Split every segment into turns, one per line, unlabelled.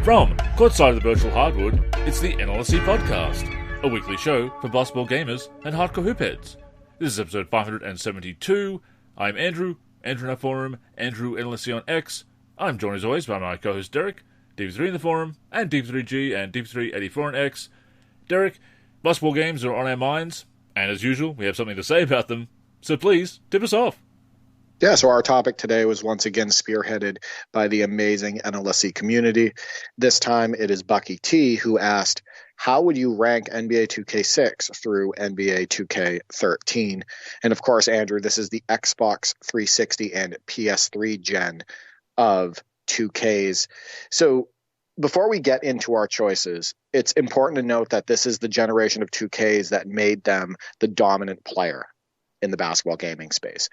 From courtside of the virtual hardwood, it's the NLSC Podcast, a weekly show for basketball gamers and hardcore hoopheads. This is episode 572. I'm Andrew in our forum, Andrew NLSC on X. I'm joined as always by my co-host Derek, DV3 in the forum, and DV3G and DV384 on X. Derek, basketball games are on our minds, and as usual, we have something to say about them, so please, tip us off.
Yeah, so our topic today was once again spearheaded by the amazing NLSC community. This time it is Bucky T who asked, how would you rank NBA 2K6 through NBA 2K13? And of course, Andrew, this is the Xbox 360 and PS3 gen of 2Ks. So before we get into our choices, it's important to note that this is the generation of 2Ks that made them the dominant player in the basketball gaming space.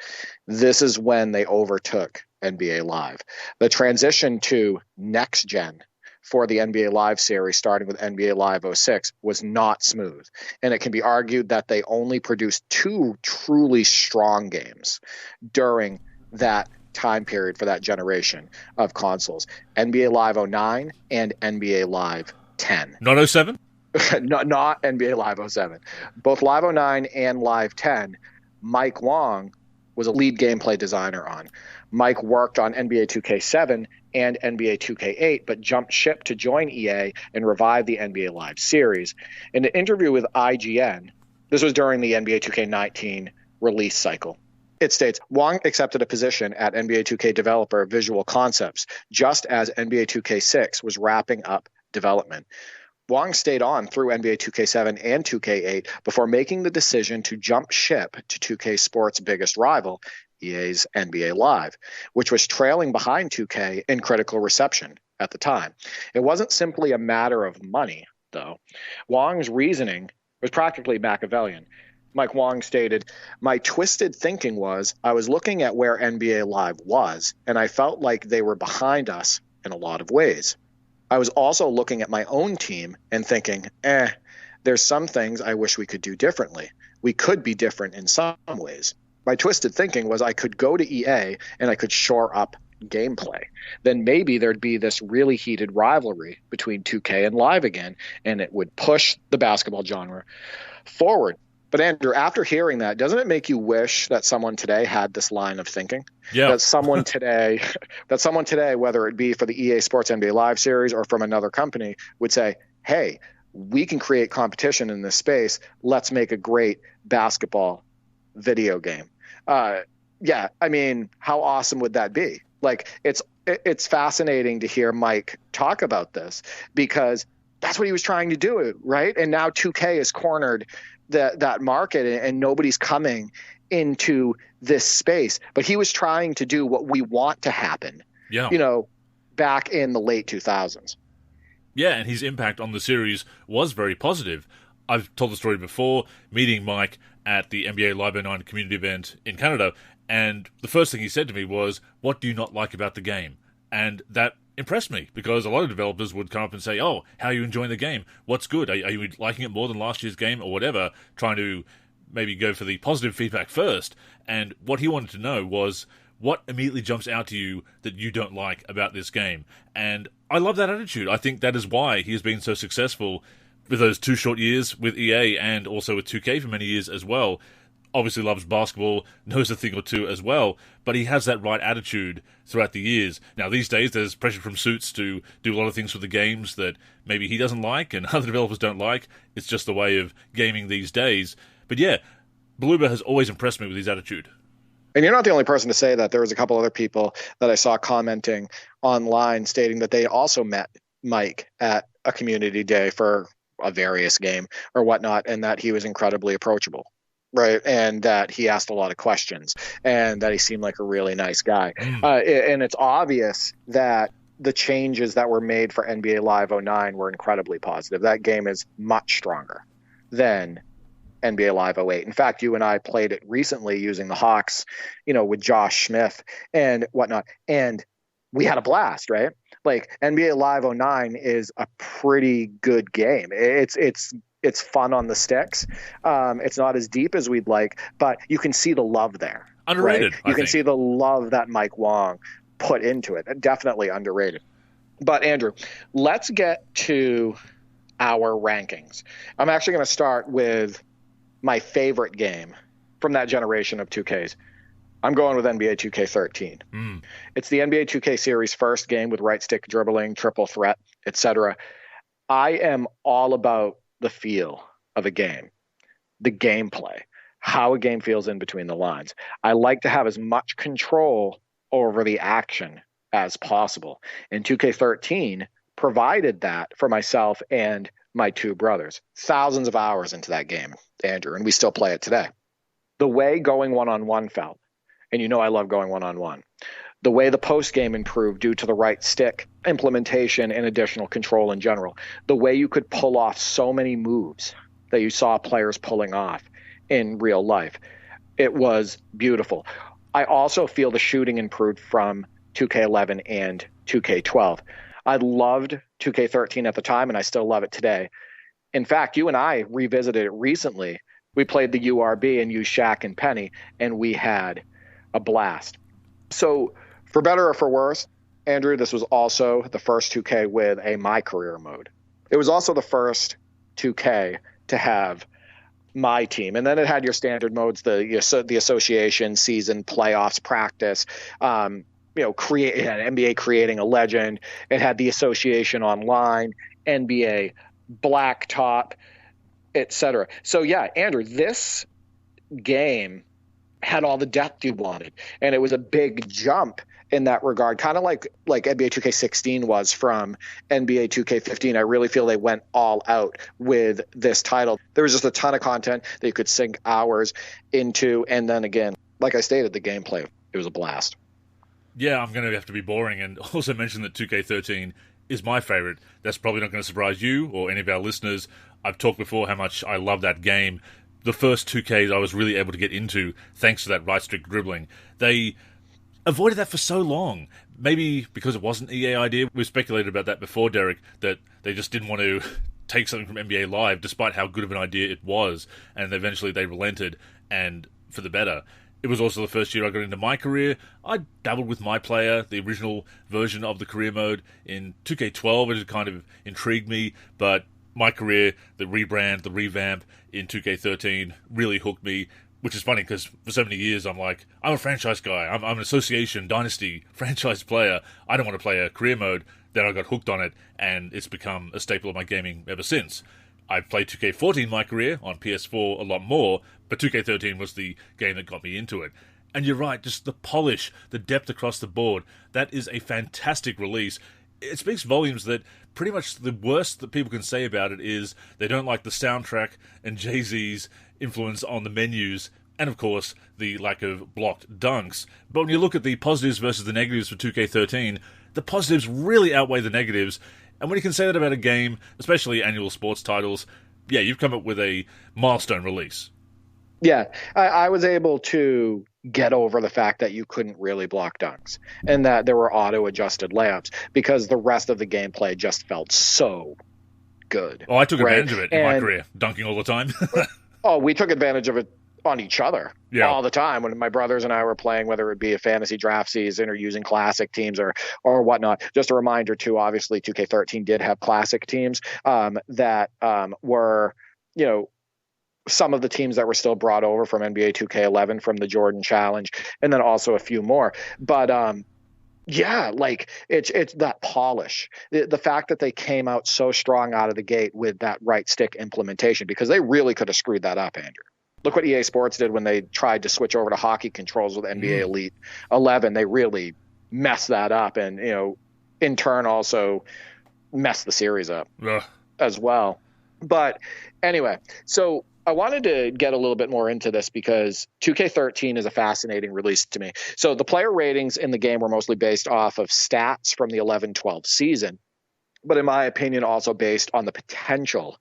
This is when they overtook NBA Live. The transition to next gen for the NBA Live series, starting with NBA Live 06, was not smooth. And it can be argued that they only produced two truly strong games during that time period for that generation of consoles. NBA Live 09 and NBA Live 10.
Not 07?
not NBA Live 07. Both Live 09 and Live 10, Mike Wong was a lead gameplay designer on. Mike worked on NBA 2K7 and NBA 2K8, but jumped ship to join EA and revive the NBA Live series. In an interview with IGN, this was during the NBA 2K19 release cycle, it states, Wong accepted a position at NBA 2K developer Visual Concepts, just as NBA 2K6 was wrapping up development. Wong stayed on through NBA 2K7 and 2K8 before making the decision to jump ship to 2K Sports' biggest rival, EA's NBA Live, which was trailing behind 2K in critical reception at the time. It wasn't simply a matter of money, though. Wong's reasoning was practically Machiavellian. Mike Wong stated, my twisted thinking was I was looking at where NBA Live was, and I felt like they were behind us in a lot of ways. I was also looking at my own team and thinking, there's some things I wish we could do differently. We could be different in some ways. My twisted thinking was I could go to EA and I could shore up gameplay. Then maybe there'd be this really heated rivalry between 2K and Live again, and it would push the basketball genre forward. But Andrew, after hearing that, doesn't it make you wish that someone today had this line of thinking?
Yeah.
That someone today, whether it be for the EA Sports NBA Live series or from another company, would say, hey, we can create competition in this space. Let's make a great basketball video game. Yeah, I mean, how awesome would that be? Like, it's fascinating to hear Mike talk about this because that's what he was trying to do, right? And now 2K is cornered that market and nobody's coming into this space. But he was trying to do what we want to happen, back in the late 2000s.
Yeah, and his impact on the series was very positive. I've told the story before, meeting Mike at the NBA Live 09 community event in Canada, and the first thing he said to me was, what do you not like about the game? And that impressed me, because a lot of developers would come up and say, oh, how are you enjoying the game? What's good? Are you liking it more than last year's game or whatever? Trying to maybe go for the positive feedback first. And what he wanted to know was, what immediately jumps out to you that you don't like about this game? And I love that attitude. I think that is why he has been so successful with those 2 short years with EA and also with 2K for many years as well. Obviously loves basketball, knows a thing or two as well, but he has that right attitude throughout the years. Now, these days, there's pressure from suits to do a lot of things for the games that maybe he doesn't like and other developers don't like. It's just the way of gaming these days. But yeah, Beluba has always impressed me with his attitude.
And you're not the only person to say that. There was a couple other people that I saw commenting online stating that they also met Mike at a community day for a various game or whatnot, and that he was incredibly approachable. Right. And that he asked a lot of questions and that he seemed like a really nice guy. And it's obvious that the changes that were made for NBA Live 09 were incredibly positive. That game is much stronger than NBA Live 08. In fact, you and I played it recently using the Hawks, with Josh Smith and whatnot. And we had a blast, right? Like NBA Live 09 is a pretty good game. It's fun on the sticks. It's not as deep as we'd like, but you can see the love there.
Underrated.
Right? You can see the love that Mike Wong put into it. Definitely underrated. But Andrew, let's get to our rankings. I'm actually going to start with my favorite game from that generation of 2Ks. I'm going with NBA 2K13. It's the NBA 2K series first game with right stick dribbling, triple threat, etc. I am all about the feel of a game, the gameplay, how a game feels in between the lines. I like to have as much control over the action as possible. And 2K13 provided that for myself and my two brothers. Thousands of hours into that game, Andrew, and we still play it today. The way going one-on-one felt, and you know I love going one-on-one, the way the post game improved due to the right stick implementation and additional control in general, the way you could pull off so many moves that you saw players pulling off in real life, it was beautiful. I also feel the shooting improved from 2K11 and 2K12. I loved 2K13 at the time, and I still love it today. In fact, you and I revisited it recently. We played the URB and used Shaq and Penny, and we had a blast. So for better or for worse, Andrew, this was also the first 2K with a My Career mode. It was also the first 2K to have my team. And then it had your standard modes, the association, season, playoffs, practice, it had NBA creating a legend. It had the association online, NBA blacktop, etc. So yeah, Andrew, this game had all the depth you wanted, and it was a big jump in that regard, kind of like NBA 2K16 was from NBA 2K15. I really feel they went all out with this title. There was just a ton of content that you could sink hours into, and then again, like I stated, the gameplay, it was a blast.
Yeah, I'm going to have to be boring and also mention that 2K13 is my favorite. That's probably not going to surprise you or any of our listeners. I've talked before how much I love that game. The first 2Ks I was really able to get into thanks to that right stick dribbling. They avoided that for so long. Maybe because it wasn't an EA idea. We speculated about that before, Derek, that they just didn't want to take something from NBA Live despite how good of an idea it was, and eventually they relented, and for the better. It was also the first year I got into My Career. I dabbled with My Player, the original version of the career mode. In 2K12 it had kind of intrigued me, but My Career, the rebrand, the revamp in 2K13 really hooked me, which is funny because for so many years I'm a franchise guy. I'm an association, dynasty, franchise player. I don't want to play a career mode. Then I got hooked on it, and it's become a staple of my gaming ever since. I've played 2K14 My Career on PS4 a lot more, but 2K13 was the game that got me into it. And you're right, just the polish, the depth across the board, that is a fantastic release. It speaks volumes that pretty much the worst that people can say about it is they don't like the soundtrack and Jay-Z's influence on the menus, and of course, the lack of blocked dunks. But when you look at the positives versus the negatives for 2K13, the positives really outweigh the negatives. And when you can say that about a game, especially annual sports titles, yeah, you've come up with a milestone release.
Yeah, I was able to get over the fact that you couldn't really block dunks and that there were auto-adjusted layups because the rest of the gameplay just felt so good.
Oh, I took advantage of it in My Career, dunking all the time.
Oh, we took advantage of it on each other all the time when my brothers and I were playing, whether it be a fantasy draft season or using classic teams or whatnot. Just a reminder too, obviously 2K13 did have classic teams that were, some of the teams that were still brought over from NBA 2K11 from the Jordan Challenge, and then also a few more. But it's that polish, the fact that they came out so strong out of the gate with that right stick implementation, because they really could have screwed that up, Andrew. Look what EA Sports did when they tried to switch over to hockey controls with NBA Elite 11. They really messed that up, and in turn also messed the series up as well. But anyway, so I wanted to get a little bit more into this because 2K13 is a fascinating release to me. So the player ratings in the game were mostly based off of stats from the 11-12 season, but in my opinion also based on the potential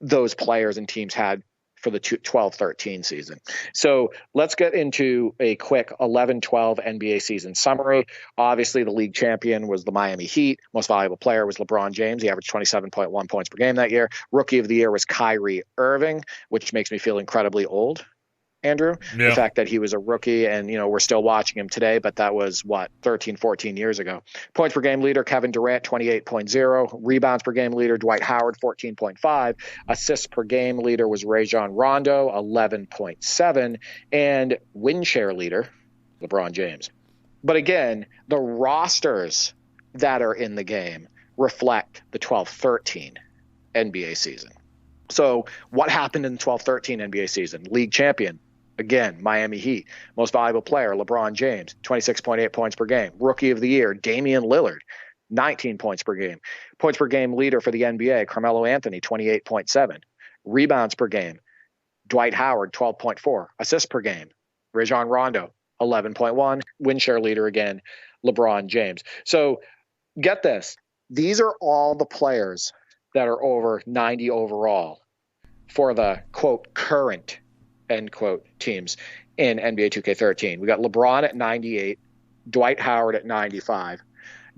those players and teams had for the 12-13 season. So let's get into a quick 11-12 NBA season summary. Obviously, the league champion was the Miami Heat. Most valuable player was LeBron James. He averaged 27.1 points per game that year. Rookie of the year was Kyrie Irving, which makes me feel incredibly old. Andrew.
Yeah.
The fact that he was a rookie and, we're still watching him today, but that was 13, 14 years ago. Points per game leader, Kevin Durant, 28.0. Rebounds per game leader, Dwight Howard, 14.5. Assists per game leader was Rajon Rondo, 11.7. And win share leader, LeBron James. But again, the rosters that are in the game reflect the 12-13 NBA season. So what happened in the 12-13 NBA season? League champion, again, Miami Heat. Most valuable player, LeBron James, 26.8 points per game. Rookie of the year, Damian Lillard, 19 points per game. Points per game leader for the NBA, Carmelo Anthony, 28.7. Rebounds per game, Dwight Howard, 12.4. Assists per game, Rajon Rondo, 11.1. Win share leader again, LeBron James. So get this. These are all the players that are over 90 overall for the, quote, current, end quote, teams in NBA 2K13. We got LeBron at 98, Dwight Howard at 95,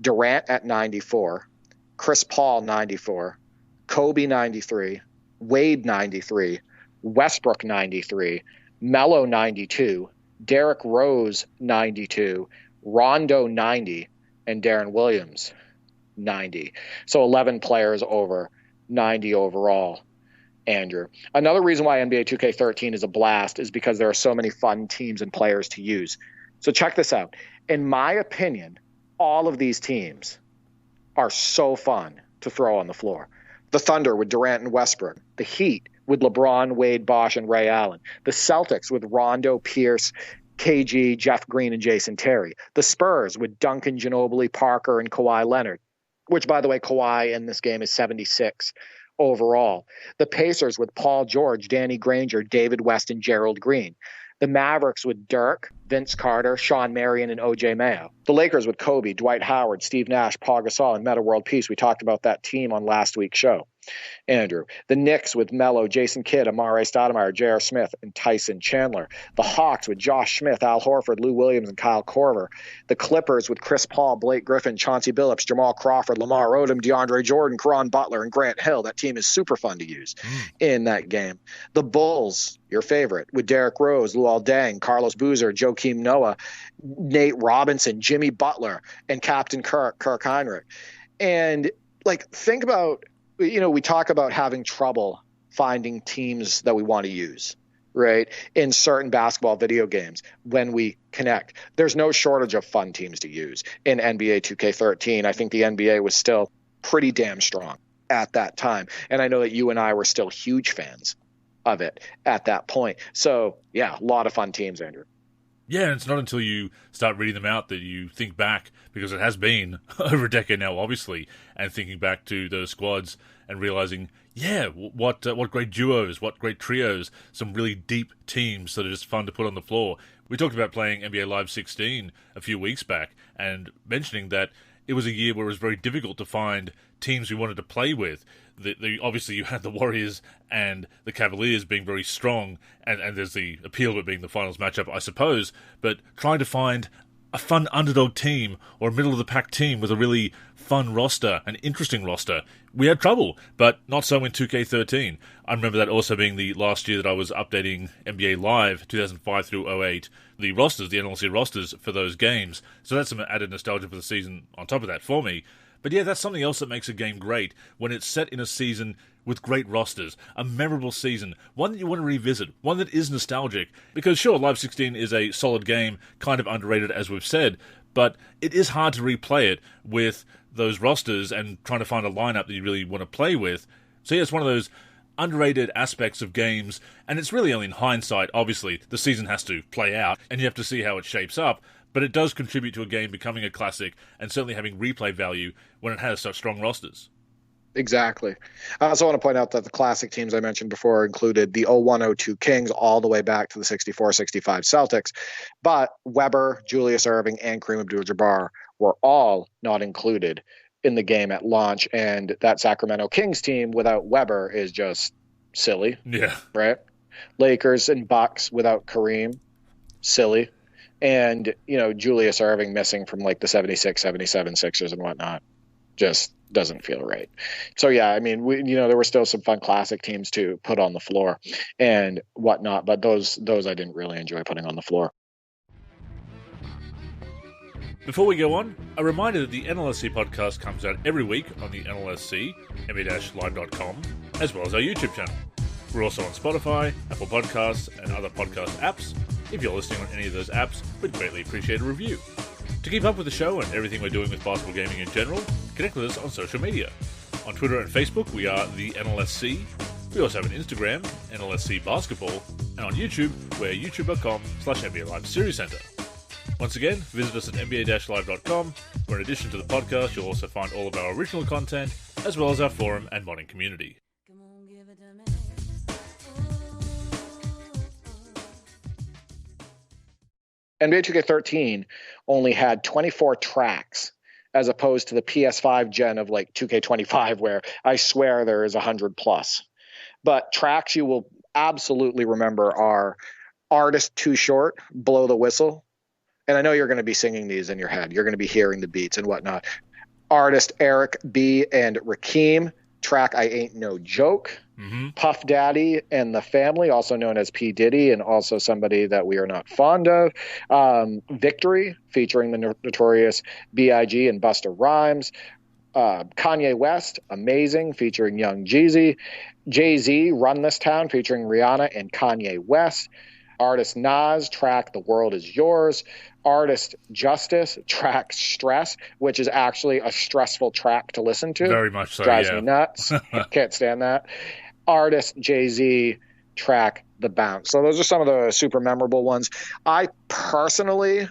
Durant at 94, Chris Paul 94, Kobe 93, Wade 93, Westbrook 93, Melo 92, Derrick Rose 92, Rondo 90, and Darren Williams 90. So 11 players over 90 overall, Andrew. Another reason why NBA 2K13 is a blast is because there are so many fun teams and players to use. So check this out. In my opinion, all of these teams are so fun to throw on the floor. The Thunder with Durant and Westbrook. The Heat with LeBron, Wade, Bosh, and Ray Allen. The Celtics with Rondo, Pierce, KG, Jeff Green, and Jason Terry. The Spurs with Duncan, Ginobili, Parker, and Kawhi Leonard, which, by the way, Kawhi in this game is 76 overall. The Pacers with Paul George, Danny Granger, David West, and Gerald Green. The Mavericks with Dirk, Vince Carter, Sean Marion, and O.J. Mayo. The Lakers with Kobe, Dwight Howard, Steve Nash, Paul Gasol, and Metta World Peace. We talked about that team on last week's show, Andrew. The Knicks with Melo, Jason Kidd, Amare Stoudemire, J.R. Smith, and Tyson Chandler. The Hawks with Josh Smith, Al Horford, Lou Williams, and Kyle Korver. The Clippers with Chris Paul, Blake Griffin, Chauncey Billups, Jamal Crawford, Lamar Odom, DeAndre Jordan, Caron Butler, and Grant Hill. That team is super fun to use in that game. The Bulls, your favorite, with Derrick Rose, Luol Deng, Carlos Boozer, Joakim Noah, Nate Robinson, Jimmy Butler, and Captain Kirk Heinrich. And think about, we talk about having trouble finding teams that we want to use, right? In certain basketball video games when we connect. There's no shortage of fun teams to use in NBA 2K13. I think the NBA was still pretty damn strong at that time. And I know that you and I were still huge fans of it at that point. So, yeah, a lot of fun teams, Andrew.
Yeah, and it's not until you start reading them out that you think back, because it has been over a decade now, obviously, and thinking back to those squads and realizing, what great duos, what great trios, some really deep teams that are just fun to put on the floor. We talked about playing NBA Live 16 a few weeks back and mentioning that it was a year where it was very difficult to find teams we wanted to play with. Obviously, you had the Warriors and the Cavaliers being very strong, and there's the appeal of it being the finals matchup, I suppose, but trying to find a fun underdog team or a middle-of-the-pack team with a really fun roster, an interesting roster, we had trouble, but not so in 2K13. I remember that also being the last year that I was updating NBA Live, 2005 through 08, the rosters, the NLSC rosters for those games, so that's some added nostalgia for the season on top of that for me. But yeah, that's something else that makes a game great, when it's set in a season with great rosters, a memorable season, one that you want to revisit, one that is nostalgic. Because sure, Live 16 is a solid game, kind of underrated as we've said, but it is hard to replay it with those rosters and trying to find a lineup that you really want to play with. So yeah, it's one of those underrated aspects of games, and it's really only in hindsight, obviously, the season has to play out, and you have to see how it shapes up. But it does contribute to a game becoming a classic and certainly having replay value when it has such strong rosters.
Exactly. I also want to point out that the classic teams I mentioned before included the 01-02 Kings all the way back to the 64-65 Celtics. But Webber, Julius Erving, and Kareem Abdul-Jabbar were all not included in the game at launch. And that Sacramento Kings team without Webber is just silly.
Yeah.
Right? Lakers and Bucks without Kareem, silly. And, Julius Erving missing from the 76, 77 Sixers and whatnot. just doesn't feel right. So yeah, I mean, there were still some fun classic teams to put on the floor and whatnot, but those I didn't really enjoy putting on the floor.
Before we go on, a reminder that the NLSC podcast comes out every week on the NLSC, NBA-live.com, as well as our YouTube channel. We're also on Spotify, Apple Podcasts, and other podcast apps. If you're listening on any of those apps, we'd greatly appreciate a review. To keep up with the show and everything we're doing with basketball gaming in general, connect with us on social media. On Twitter and Facebook, we are the NLSC. We also have an Instagram, NLSC Basketball, and on YouTube, we're youtube.com/NBA Live Series Center. Once again, visit us at nba-live.com, where in addition to the podcast, you'll also find all of our original content, as well as our forum and modding community.
NBA 2K13 only had 24 tracks, as opposed to the PS5 gen of like 2K25, where I swear there is 100 plus. But tracks you will absolutely remember are Artist Too Short, Blow the Whistle. And I know you're going to be singing these in your head. You're going to be hearing the beats and whatnot. Artist Eric B. and Rakim, track I Ain't No Joke.
Mm-hmm.
Puff Daddy and the Family, also known as P. Diddy, and also somebody that we are not fond of. Victory, featuring the notorious B.I.G. and Busta Rhymes. Kanye West, Amazing, featuring Young Jeezy. Jay-Z, Run This Town, featuring Rihanna and Kanye West. Artist Nas, track The World Is Yours. Artist Justice, track Stress, which is actually a stressful track to listen to.
Very much so,
Drives me nuts. Can't stand that. Artist Jay-Z, track The Bounce. So those are some of the super memorable ones. I personally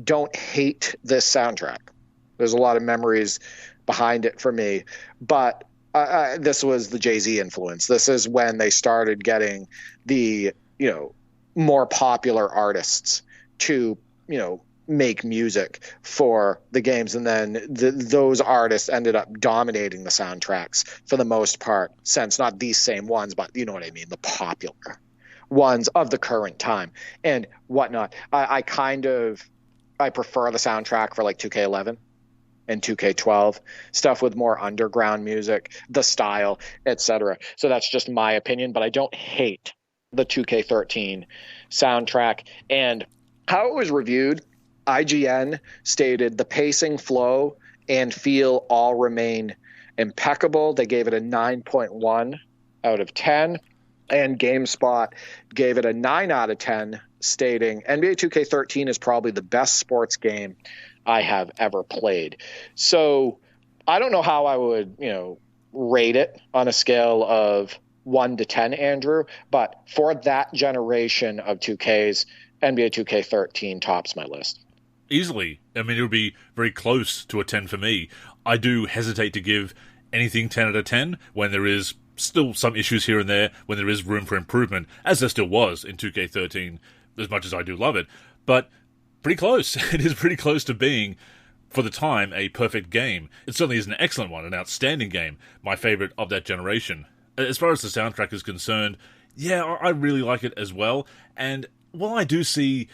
don't hate this soundtrack. There's a lot of memories behind it for me, but this was the Jay-Z influence. This is when they started getting the, more popular artists to, make music for the games. And then those artists ended up dominating the soundtracks for the most part, since not these same ones, but you know what I mean, the popular ones of the current time and whatnot. I prefer the soundtrack for like 2K11 and 2K12, stuff with more underground music, the style, etc. So that's just my opinion, but I don't hate the 2K13 soundtrack. And how it was reviewed, IGN stated the pacing, flow, and feel all remain impeccable. They gave it a 9.1 out of 10. And GameSpot gave it a 9 out of 10, stating NBA 2K13 is probably the best sports game I have ever played. So I don't know how I would, rate it on a scale of 1 to 10, Andrew, but for that generation of 2Ks, NBA 2K13 tops my list.
Easily. I mean, it would be very close to a 10 for me. I do hesitate to give anything 10 out of 10 when there is still some issues here and there, when there is room for improvement, as there still was in 2K13, as much as I do love it. But pretty close. It is pretty close to being, for the time, a perfect game. It certainly is an excellent one, an outstanding game, my favorite of that generation. As far as the soundtrack is concerned, yeah, I really like it as well. And while I do see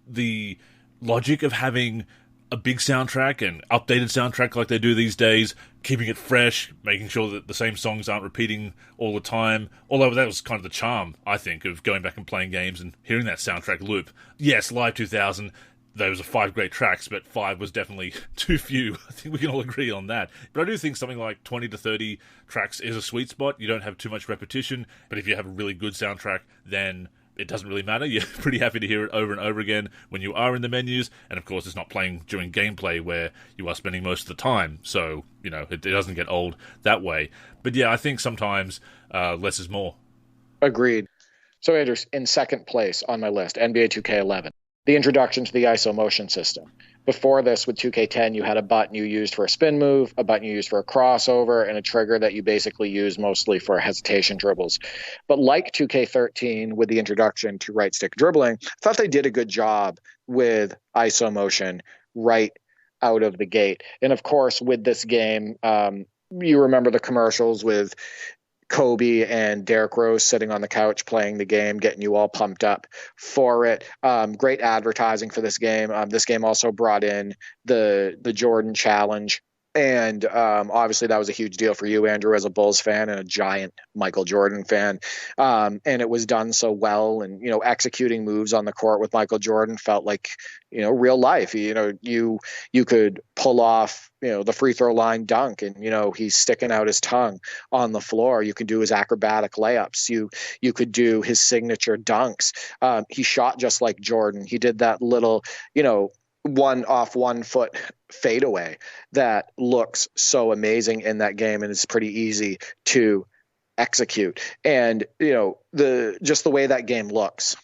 the logic of having a big soundtrack and updated soundtrack like they do these days, keeping it fresh, making sure that the same songs aren't repeating all the time, although that was kind of the charm, I think, of going back and playing games and hearing that soundtrack loop. Yes, Live 2000, those are 5 great tracks, but 5 was definitely too few. I think we can all agree on that. But I do think something like 20 to 30 tracks is a sweet spot. You don't have too much repetition, but if you have a really good soundtrack, then it doesn't really matter. You're pretty happy to hear it over and over again when you are in the menus, and of course it's not playing during gameplay where you are spending most of the time, so, it doesn't get old that way. But yeah, I think sometimes less is more.
Agreed. So, Andrew, in second place on my list, NBA 2K11. The introduction to the ISO motion system. Before this, with 2K10, you had a button you used for a spin move, a button you used for a crossover, and a trigger that you basically used mostly for hesitation dribbles. But like 2K13, with the introduction to right stick dribbling, I thought they did a good job with ISO motion right out of the gate. And of course, with this game, you remember the commercials with Kobe and Derrick Rose sitting on the couch playing the game, getting you all pumped up for it. Great advertising for this game. This game also brought in the Jordan Challenge And obviously that was a huge deal for you, Andrew, as a Bulls fan and a giant Michael Jordan fan. And it was done so well. And, executing moves on the court with Michael Jordan felt like, real life. You could pull off, the free throw line dunk and, he's sticking out his tongue on the floor. You can do his acrobatic layups. You could do his signature dunks. He shot just like Jordan. He did that little, 1 foot fadeaway that looks so amazing in that game, and it's pretty easy to execute. And the way that game looks,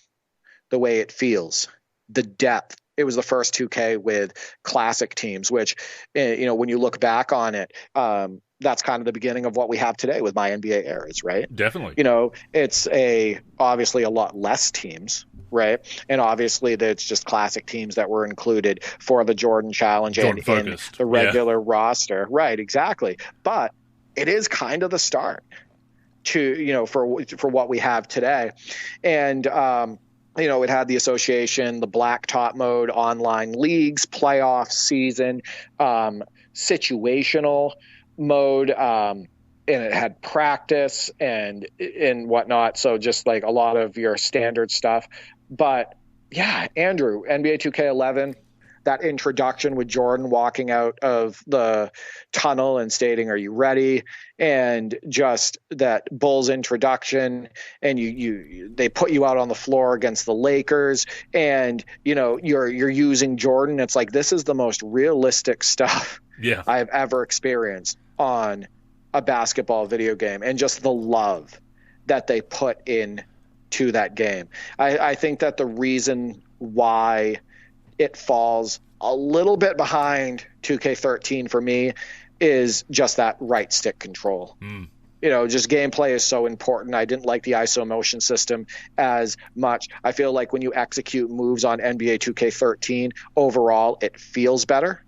the way it feels, the depth. It was the first 2K with classic teams, which when you look back on it, that's kind of the beginning of what we have today with my NBA eras, right?
Definitely.
It's obviously a lot less teams, right? And obviously it's just classic teams that were included for the Jordan Challenge and in the regular roster. Right, exactly. But it is kind of the start to, for what we have today. And, it had the association, the black top mode, online leagues, playoff season, situational mode, and it had practice and whatnot. So just like a lot of your standard stuff. But yeah, Andrew, NBA 2K11, that introduction with Jordan walking out of the tunnel and stating, "Are you ready?" And just that Bulls introduction, and they put you out on the floor against the Lakers, and you're using Jordan. It's like, this is the most realistic stuff I've ever experienced on a basketball video game, and just the love that they put in to that game. I think that the reason why it falls a little bit behind 2K13 for me is just that right stick control. Just gameplay is so important. I didn't like the ISO motion system as much. I feel like when you execute moves on NBA 2K13, overall, it feels better.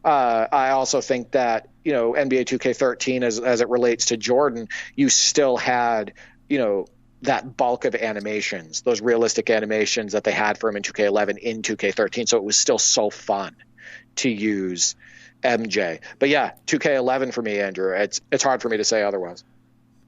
I also think that, NBA 2K13, as it relates to Jordan, you still had, that bulk of animations, those realistic animations that they had for him in 2K11 in 2K13. So it was still so fun to use MJ. But yeah, 2K11 for me, Andrew, it's hard for me to say otherwise.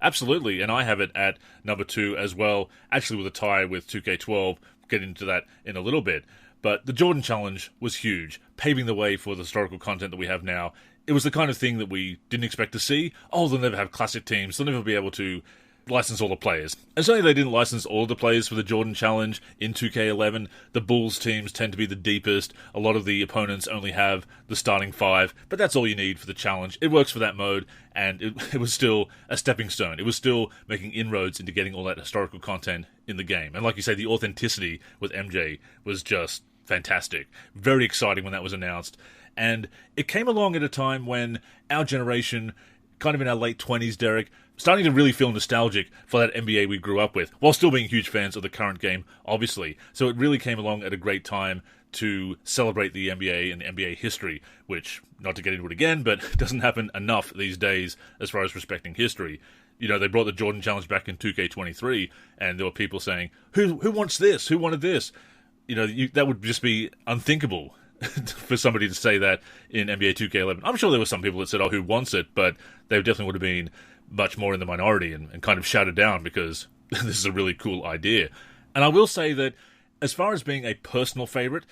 Absolutely, and I have it at number 2 as well, actually with a tie with 2K12. Get into that in a little bit. But the Jordan Challenge was huge, paving the way for the historical content that we have now. It was the kind of thing that we didn't expect to see. Oh, they'll never have classic teams. They'll never be able to license all the players. And certainly they didn't license all the players for the Jordan Challenge in 2K11. The Bulls teams tend to be the deepest. A lot of the opponents only have the starting 5, but that's all you need for the challenge. It works for that mode, and it was still a stepping stone. It was still making inroads into getting all that historical content in the game. And like you say, the authenticity with MJ was just fantastic. Very exciting when that was announced. And it came along at a time when our generation, kind of in our late 20s, Derek, starting to really feel nostalgic for that NBA we grew up with, while still being huge fans of the current game, obviously. So it really came along at a great time to celebrate the NBA and NBA history, which, not to get into it again, but doesn't happen enough these days as far as respecting history. They brought the Jordan Challenge back in 2K23, and there were people saying, who wants this? Who wanted this? That would just be unthinkable for somebody to say that in NBA 2K11. I'm sure there were some people that said, who wants it? But they definitely would have been much more in the minority and kind of shouted down because this is a really cool idea. And I will say that as far as being a personal favorite,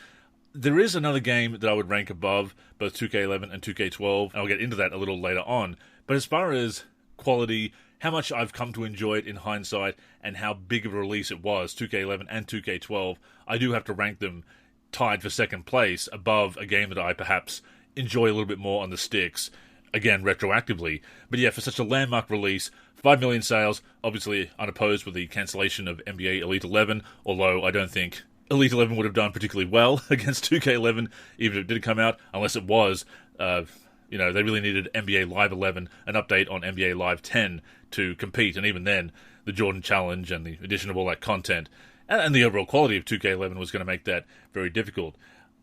there is another game that I would rank above both 2K11 and 2K12. And I'll get into that a little later on. But as far as quality, how much I've come to enjoy it in hindsight, and how big of a release it was, 2K11 and 2K12, I do have to rank them tied for second place above a game that I perhaps enjoy a little bit more on the sticks, again, retroactively. But yeah, for such a landmark release, 5 million sales, obviously unopposed with the cancellation of NBA Elite 11, although I don't think Elite 11 would have done particularly well against 2K11, even if it did come out, unless it was, they really needed NBA Live 11, an update on NBA Live 10 to compete, and even then, the Jordan Challenge and the addition of all that content, and the overall quality of 2K11 was going to make that very difficult.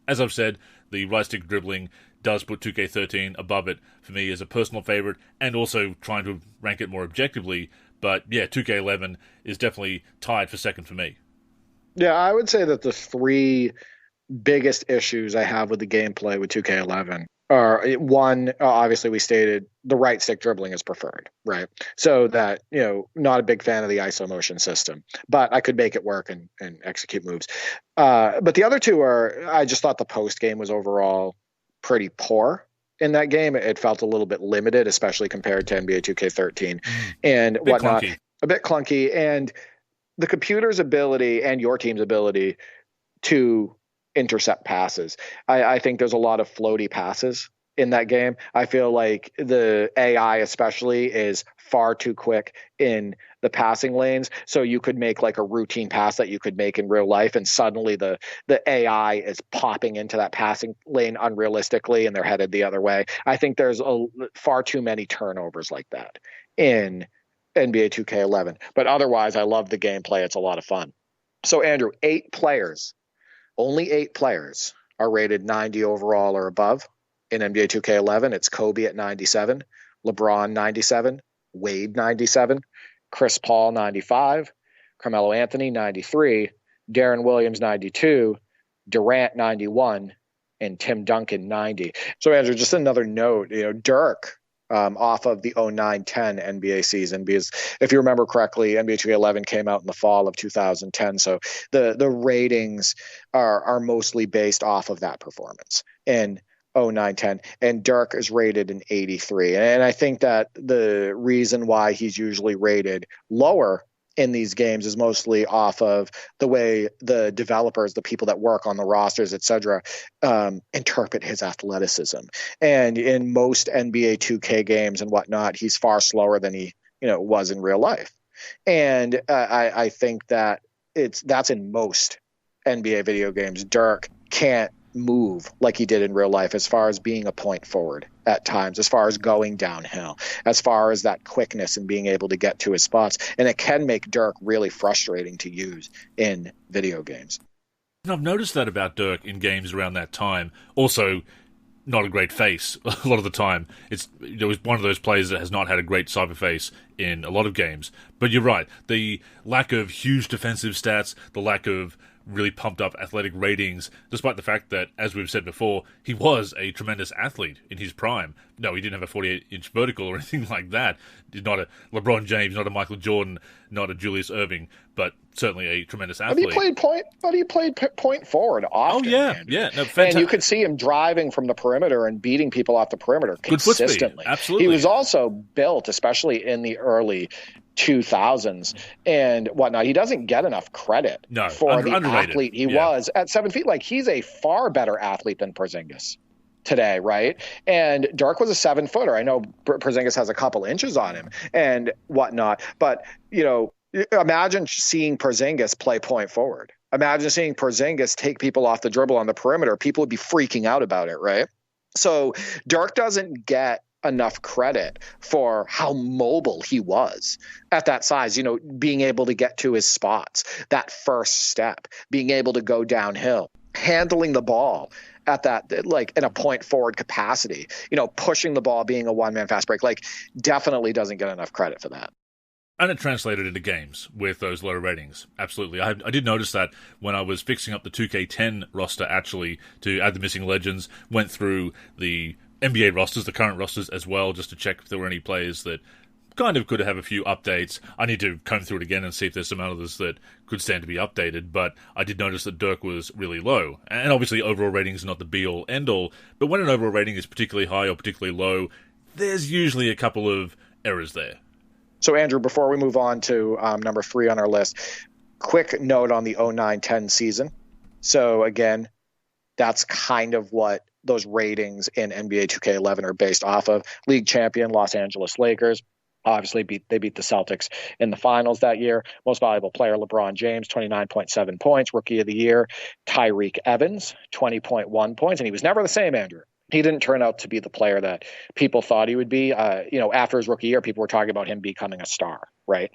As I've said, the right stick dribbling does put 2K13 above it for me as a personal favorite, and also trying to rank it more objectively. But yeah, 2K11 is definitely tied for second for me.
Yeah, I would say that the 3 biggest issues I have with the gameplay with 2K11 are one, obviously we stated the right stick dribbling is preferred, right? So that, not a big fan of the ISO motion system, but I could make it work and execute moves. But the other two I just thought the post game was overall pretty poor in that game. It felt a little bit limited, especially compared to NBA 2K13 and whatnot.
Clunky.
A bit clunky. And the computer's ability and your team's ability to intercept passes. I think there's a lot of floaty passes in that game. I feel like the AI especially is far too quick in the passing lanes. So you could make like a routine pass that you could make in real life, and suddenly the AI is popping into that passing lane unrealistically and they're headed the other way. I think there's far too many turnovers like that in NBA 2K11. But otherwise, I love the gameplay. It's a lot of fun. So Andrew, only 8 players are rated 90 overall or above in NBA 2K11. It's Kobe at 97, LeBron 97, Wade 97, Chris Paul 95, Carmelo Anthony 93, Darren Williams 92, Durant 91, and Tim Duncan 90. So Andrew, just another note, Dirk off of the 09-10 NBA season, because if you remember correctly, NBA 2K11 came out in the fall of 2010. So the ratings are mostly based off of that performance in 09-10, and Dirk is rated an 83. And I think that the reason why he's usually rated lower in these games is mostly off of the way the developers, the people that work on the rosters, etc., interpret his athleticism. And in most NBA 2K games and whatnot, he's far slower than he was in real life. And I think that that's in most NBA video games. Dirk can't move like he did in real life as far as being a point forward at times, as far as going downhill, as far as that quickness and being able to get to his spots. And it can make Dirk really frustrating to use in video games.
And I've noticed that about Dirk in games around that time. Also, not a great face a lot of the time. It was one of those players that has not had a great cyber face in a lot of games. But you're right, the lack of huge defensive stats, the lack of really pumped up athletic ratings, despite the fact that, as we've said before, he was a tremendous athlete in his prime. No, he didn't have a 48-inch vertical or anything like that. He's not a LeBron James, not a Michael Jordan, not a Julius Erving, but certainly a tremendous athlete.
But he played point forward often.
Oh, yeah,
Andrew.
yeah. No,
and you could see him driving from the perimeter and beating people off the perimeter consistently.
Good foot speed. Absolutely.
He was also built, especially in the early 2000s and whatnot. He doesn't get enough credit for the athlete he was at 7 feet. Like, he's a far better athlete than Porzingis today, right? And Dirk was a 7-footer. I know Porzingis has a couple inches on him and whatnot, but imagine seeing Porzingis play point forward. Imagine seeing Porzingis take people off the dribble on the perimeter. People would be freaking out about it, right? So Dirk doesn't get enough credit for how mobile he was at that size, being able to get to his spots, that first step, being able to go downhill, handling the ball at that, like, in a point forward capacity, pushing the ball, being a one-man fast break, like, definitely doesn't get enough credit for that.
And it translated into games with those lower ratings. Absolutely. I did notice that when I was fixing up the 2K10 roster, actually, to add the missing legends, went through the NBA rosters, the current rosters as well, just to check if there were any players that kind of could have a few updates. I need to comb through it again and see if there's some others that could stand to be updated, but I did notice that Dirk was really low. And obviously overall rating is not the be-all, end-all, but when an overall rating is particularly high or particularly low, there's usually a couple of errors there.
So Andrew, before we move on to number 3 on our list, quick note on the 09-10 season. So again, that's kind of what those ratings in NBA 2K11 are based off of. League champion Los Angeles Lakers. Obviously, they beat the Celtics in the finals that year. Most valuable player, LeBron James, 29.7 points. Rookie of the year, Tyreke Evans, 20.1 points. And he was never the same, Andrew. He didn't turn out to be the player that people thought he would be. After his rookie year, people were talking about him becoming a star, right?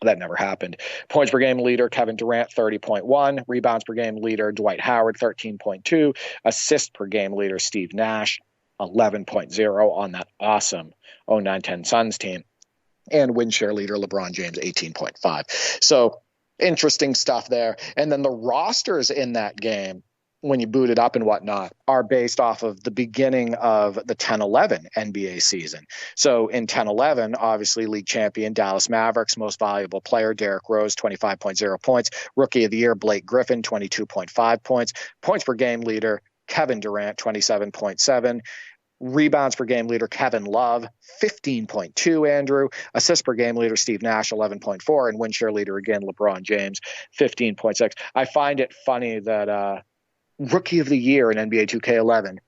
That never happened. Points per game leader, Kevin Durant, 30.1. Rebounds per game leader, Dwight Howard, 13.2. Assists per game leader, Steve Nash, 11.0 on that awesome 09-10 Suns team. And win share leader, LeBron James, 18.5. So interesting stuff there. And then the rosters in that game, when you boot it up and whatnot, are based off of the beginning of the 10-11 NBA season. So in 10-11, obviously league champion Dallas Mavericks, most valuable player Derrick Rose, 25.0 points. Rookie of the year Blake Griffin, 22.5 points. Points per game leader Kevin Durant, 27.7. Rebounds per game leader Kevin Love, 15.2, Andrew. Assists per game leader Steve Nash, 11.4. And win share leader again LeBron James, 15.6. I find it funny that Rookie of the Year in NBA 2K11,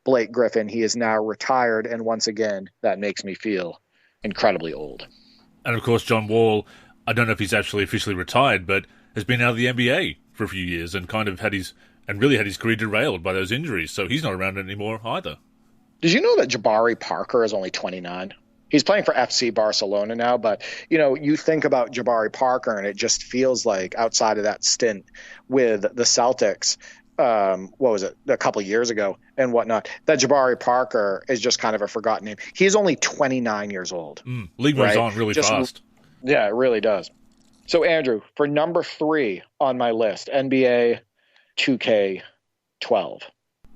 Blake Griffin, he is now retired, and once again, that makes me feel incredibly old.
And of course, John Wall, I don't know if he's actually officially retired, but has been out of the NBA for a few years and kind of had his career derailed by those injuries, so he's not around anymore either.
Did you know that Jabari Parker is only 29? He's playing for FC Barcelona now, but, you think about Jabari Parker, and it just feels like outside of that stint with the Celtics, what was it, a couple of years ago and whatnot, that Jabari Parker is just kind of a forgotten name. He's only 29 years old.
League moves on really fast.
Yeah, it really does. So, Andrew, for number 3 on my list, NBA 2K12.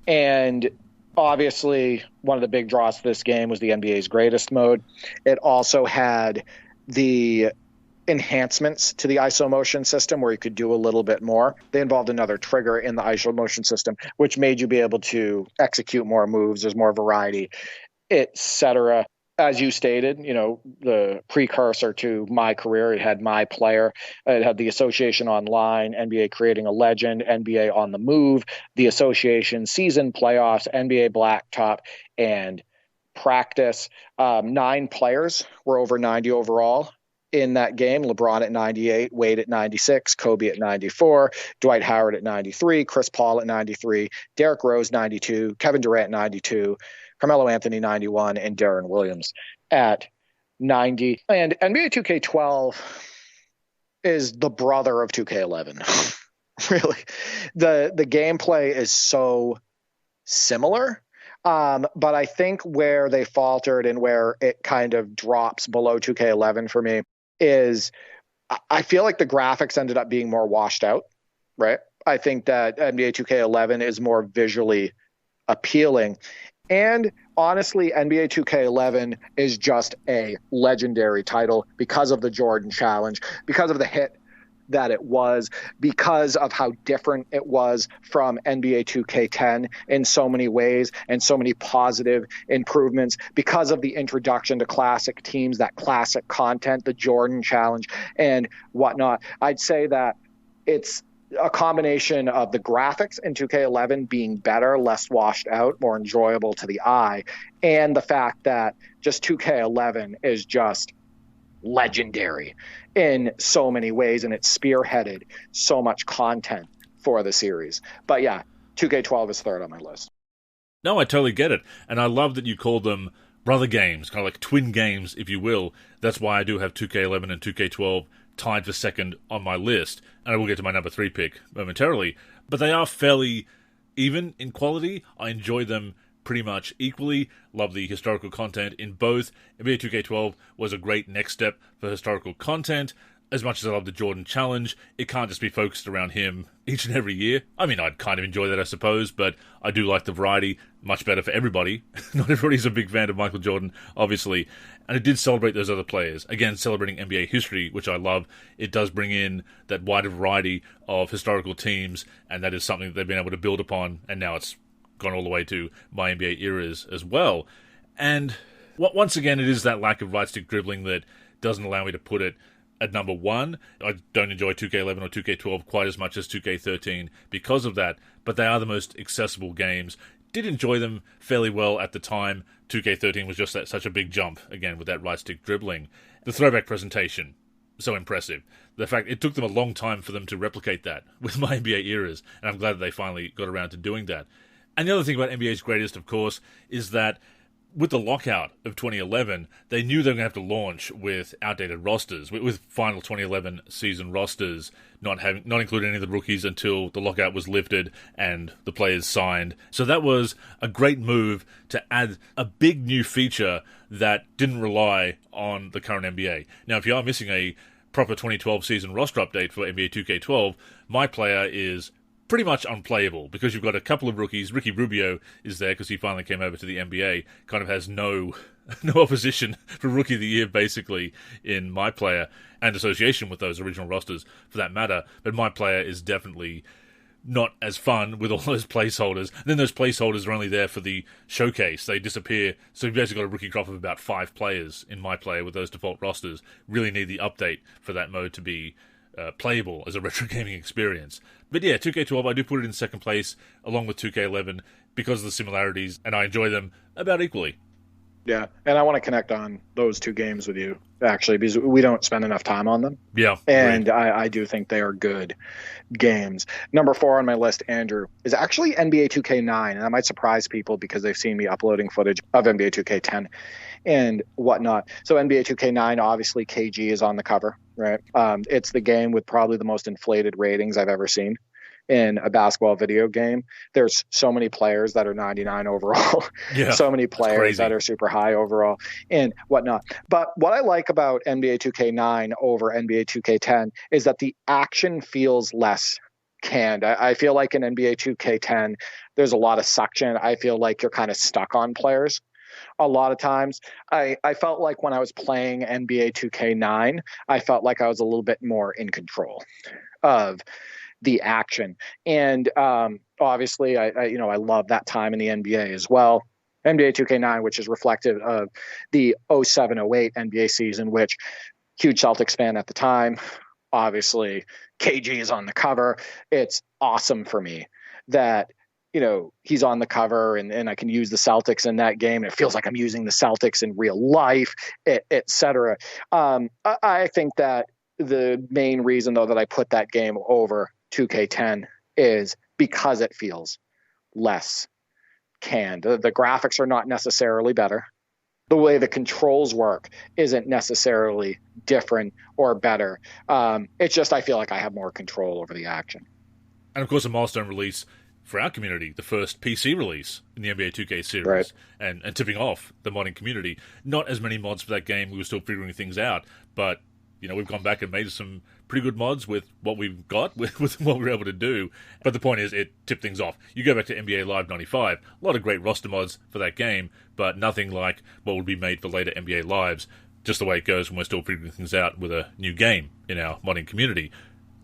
And obviously, one of the big draws to this game was the NBA's greatest mode. It also had the enhancements to the ISO motion system where you could do a little bit more. They involved another trigger in the ISO motion system, which made you be able to execute more moves. There's more variety, etc. As you stated, the precursor to my career, it had my player, it had the association online, NBA creating a legend, NBA on the move, the association season playoffs, NBA blacktop, and practice. 9 players were over 90 overall in that game. LeBron at 98, Wade at 96, Kobe at 94, Dwight Howard at 93, Chris Paul at 93, Derrick Rose 92, Kevin Durant 92, Carmelo Anthony 91, and Darren Williams at 90. And NBA 2K12 is the brother of 2K11. Really. The gameplay is so similar. But I think where they faltered and where it kind of drops below 2K11 for me is I feel like the graphics ended up being more washed out, right? I think that NBA 2K11 is more visually appealing. And honestly, NBA 2K11 is just a legendary title because of the Jordan Challenge, because of the hit that it was, because of how different it was from NBA 2K10 in so many ways and so many positive improvements, because of the introduction to classic teams, that classic content, the Jordan Challenge and whatnot. I'd say that it's a combination of the graphics in 2K11 being better, less washed out, more enjoyable to the eye, and the fact that just 2K11 is just legendary in so many ways, and it spearheaded so much content for the series. But yeah, 2K12 is third on my list.
No, I totally get it. And I love that you call them brother games, kind of like twin games, if you will. That's why I do have 2K11 and 2K12 tied for second on my list. And I will get to my number 3 pick momentarily. But they are fairly even in quality. I enjoy them pretty much equally. Love the historical content in both. NBA 2K12 was a great next step for historical content. As much as I love the Jordan Challenge, it can't just be focused around him each and every year. I mean, I'd kind of enjoy that, I suppose, but I do like the variety. Much better for everybody. Not everybody's a big fan of Michael Jordan, obviously. And it did celebrate those other players. Again, celebrating NBA history, which I love. It does bring in that wider variety of historical teams, and that is something that they've been able to build upon, and now it's gone all the way to my NBA eras as well. And once again, it is that lack of right stick dribbling that doesn't allow me to put it at number 1. I don't enjoy 2K11 or 2K12 quite as much as 2K13 because of that, but they are the most accessible games. Did enjoy them fairly well at the time. 2K13 was just such a big jump, again, with that right stick dribbling. The throwback presentation, so impressive. The fact it took them a long time for them to replicate that with my NBA eras, and I'm glad that they finally got around to doing that. And the other thing about NBA's greatest, of course, is that with the lockout of 2011, they knew they were going to have to launch with outdated rosters, with final 2011 season rosters, not including any of the rookies until the lockout was lifted and the players signed. So that was a great move to add a big new feature that didn't rely on the current NBA. Now, if you are missing a proper 2012 season roster update for NBA 2K12, my player is pretty much unplayable because you've got a couple of rookies. Ricky Rubio is there because he finally came over to the NBA. Kind of has no opposition for Rookie of the Year, basically, in my player and association with those original rosters, for that matter. But my player is definitely not as fun with all those placeholders. And then those placeholders are only there for the showcase. They disappear. So you've basically got a rookie crop of about 5 players in my player with those default rosters. Really need the update for that mode to be playable as a retro gaming experience. But yeah, 2K12, I do put it in second place along with 2K11 because of the similarities, and I enjoy them about equally.
Yeah, and I want to connect on those 2 games with you, actually, because we don't spend enough time on them.
Yeah.
And I do think they are good games. Number 4 on my list, Andrew, is actually NBA 2K9, and that might surprise people because they've seen me uploading footage of NBA 2K10 and whatnot. So NBA 2K9, obviously KG is on the cover, right? It's the game with probably the most inflated ratings I've ever seen in a basketball video game. There's so many players that are 99 overall, so many players that are super high overall and whatnot. But what I like about NBA 2K9 over NBA 2K10 is that the action feels less canned. I feel like in NBA 2K10, there's a lot of suction. I feel like you're kind of stuck on players. A lot of times I felt like when I was playing NBA 2K9, I felt like I was a little bit more in control of the action. And obviously I love that time in the NBA as well. NBA 2K9, which is reflective of the 07-08 NBA season, which huge Celtics fan at the time. Obviously KG is on the cover. It's awesome for me that he's on the cover and I can use the Celtics in that game. It feels like I'm using the Celtics in real life, et cetera. I think that the main reason, though, that I put that game over 2K10 is because it feels less canned. The graphics are not necessarily better. The way the controls work isn't necessarily different or better. It's just I feel like I have more control over the action.
And, of course, a milestone release for our community, the first PC release in the NBA 2K series,
right.
and tipping off the modding community. Not as many mods for that game. We were still figuring things out, but we've gone back and made some pretty good mods with what we've got, with what we were able to do. But the point is, it tipped things off. You go back to NBA Live 95, a lot of great roster mods for that game, but nothing like what would be made for later NBA Lives, just the way it goes when we're still figuring things out with a new game in our modding community.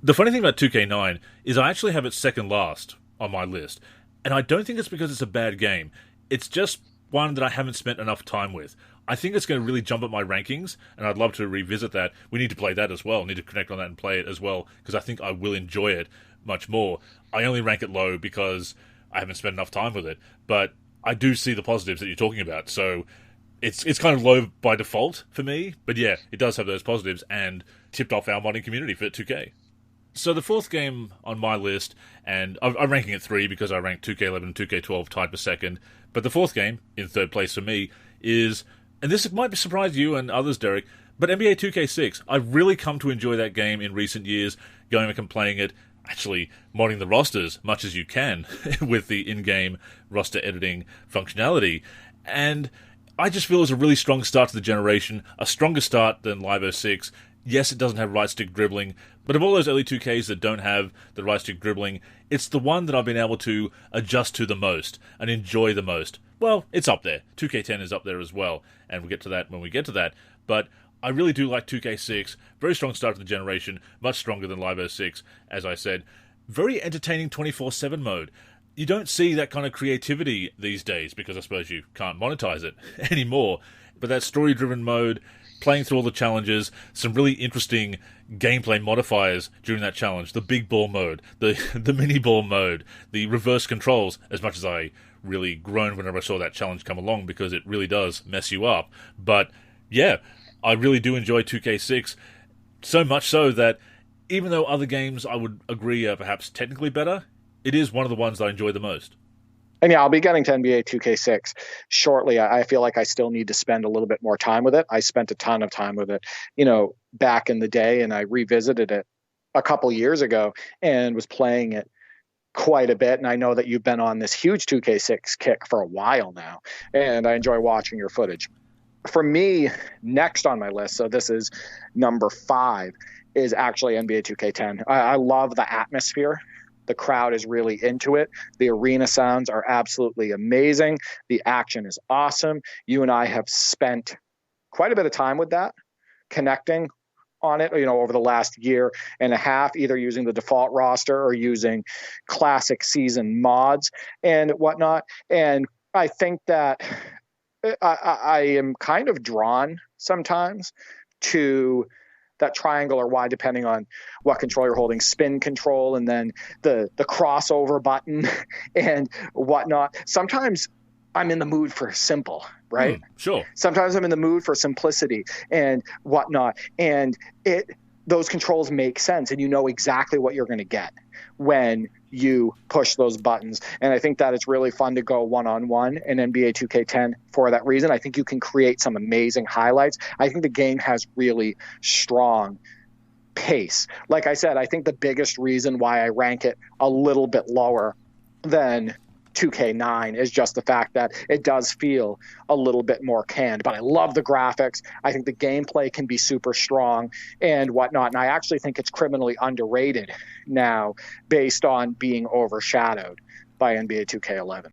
The funny thing about 2K9 is I actually have it second last on my list, and I don't think it's because it's a bad game. It's just one that I haven't spent enough time with. I think it's going to really jump up my rankings, and I'd love to revisit that. We need to play that as well. Need to connect on that and play it as well, because I think I will enjoy it much more. I only rank it low because I haven't spent enough time with it, but I do see the positives that you're talking about, so it's kind of low by default for me, but yeah, it does have those positives, and tipped off our modding community for 2K. So the fourth game on my list, and I'm ranking it 3 because I ranked 2K11 and 2K12 tied for second, but the fourth game, in third place for me, is, and this might surprise you and others, Derek, but NBA 2K6. I've really come to enjoy that game in recent years, going back and playing it, actually modding the rosters much as you can with the in-game roster editing functionality, and I just feel it's a really strong start to the generation, a stronger start than Live 06. Yes, it doesn't have right-stick dribbling, but of all those early 2Ks that don't have the right-stick dribbling, it's the one that I've been able to adjust to the most and enjoy the most. Well, it's up there. 2K10 is up there as well, and we'll get to that when we get to that. But I really do like 2K6. Very strong start to the generation, much stronger than Live 06, as I said. Very entertaining 24/7 mode. You don't see that kind of creativity these days, because I suppose you can't monetize it anymore. But that story-driven mode, playing through all the challenges, some really interesting gameplay modifiers during that challenge, the big ball mode, the mini ball mode, the reverse controls, as much as I really groaned whenever I saw that challenge come along, because it really does mess you up. But yeah, I really do enjoy 2K6, so much so that even though other games I would agree are perhaps technically better, it is one of the ones that I enjoy the most.
And yeah, I'll be getting to NBA 2K6 shortly. I feel like I still need to spend a little bit more time with it. I spent a ton of time with it, back in the day, and I revisited it a couple years ago and was playing it quite a bit. And I know that you've been on this huge 2K6 kick for a while now, and I enjoy watching your footage. For me, next on my list, so this is number 5, is actually NBA 2K10. I love the atmosphere The crowd is really into it. The arena sounds are absolutely amazing. The action is awesome. You and I have spent quite a bit of time with that, connecting on it, over the last year and a half, either using the default roster or using classic season mods and whatnot. And I think that I am kind of drawn sometimes to that triangle or Y, depending on what control you're holding, spin control, and then the crossover button and whatnot. Sometimes I'm in the mood for simple, right?
Sure.
Sometimes I'm in the mood for simplicity and whatnot. And those controls make sense, and you know exactly what you're going to get when you push those buttons. And I think that it's really fun to go one-on-one in NBA 2K10 for that reason. I think you can create some amazing highlights. I think the game has really strong pace. Like I said, I think the biggest reason why I rank it a little bit lower than 2K9 is just the fact that it does feel a little bit more canned. But I love the graphics. I think the gameplay can be super strong and whatnot. And I actually think it's criminally underrated now based on being overshadowed by NBA 2K11.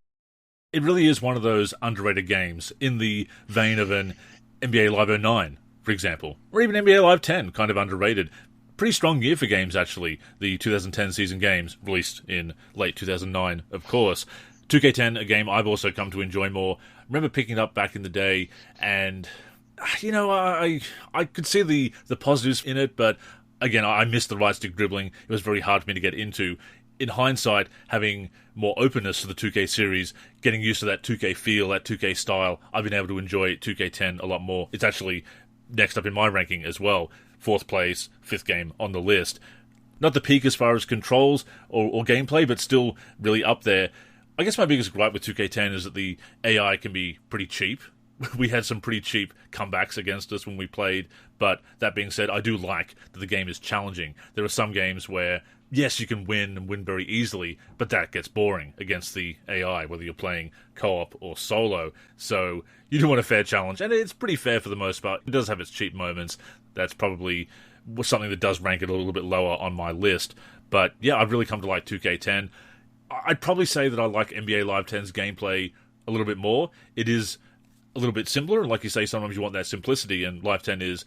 It really is one of those underrated games in the vein of an NBA Live 09, for example, or even NBA Live 10, kind of underrated. Pretty strong year for games, actually. The 2010 season games, released in late 2009, of course. 2K10, a game I've also come to enjoy more. I remember picking it up back in the day, and, I could see the positives in it, but, again, I missed the right stick dribbling. It was very hard for me to get into. In hindsight, having more openness to the 2K series, getting used to that 2K feel, that 2K style, I've been able to enjoy 2K10 a lot more. It's actually next up in my ranking as well. 4th place, 5th game on the list. Not the peak as far as controls or gameplay, but still really up there. I guess my biggest gripe with 2K10 is that the AI can be pretty cheap. We had some pretty cheap comebacks against us when we played, but that being said, I do like that the game is challenging. There are some games where, yes, you can win and win very easily, but that gets boring against the AI, whether you're playing co-op or solo. So you do want a fair challenge, and it's pretty fair for the most part. It does have its cheap moments. That's probably something that does rank it a little bit lower on my list. But yeah, I've really come to like 2K10. I'd probably say that I like NBA Live 10's gameplay a little bit more. It is a little bit simpler, and like you say, sometimes you want that simplicity, and Live 10 is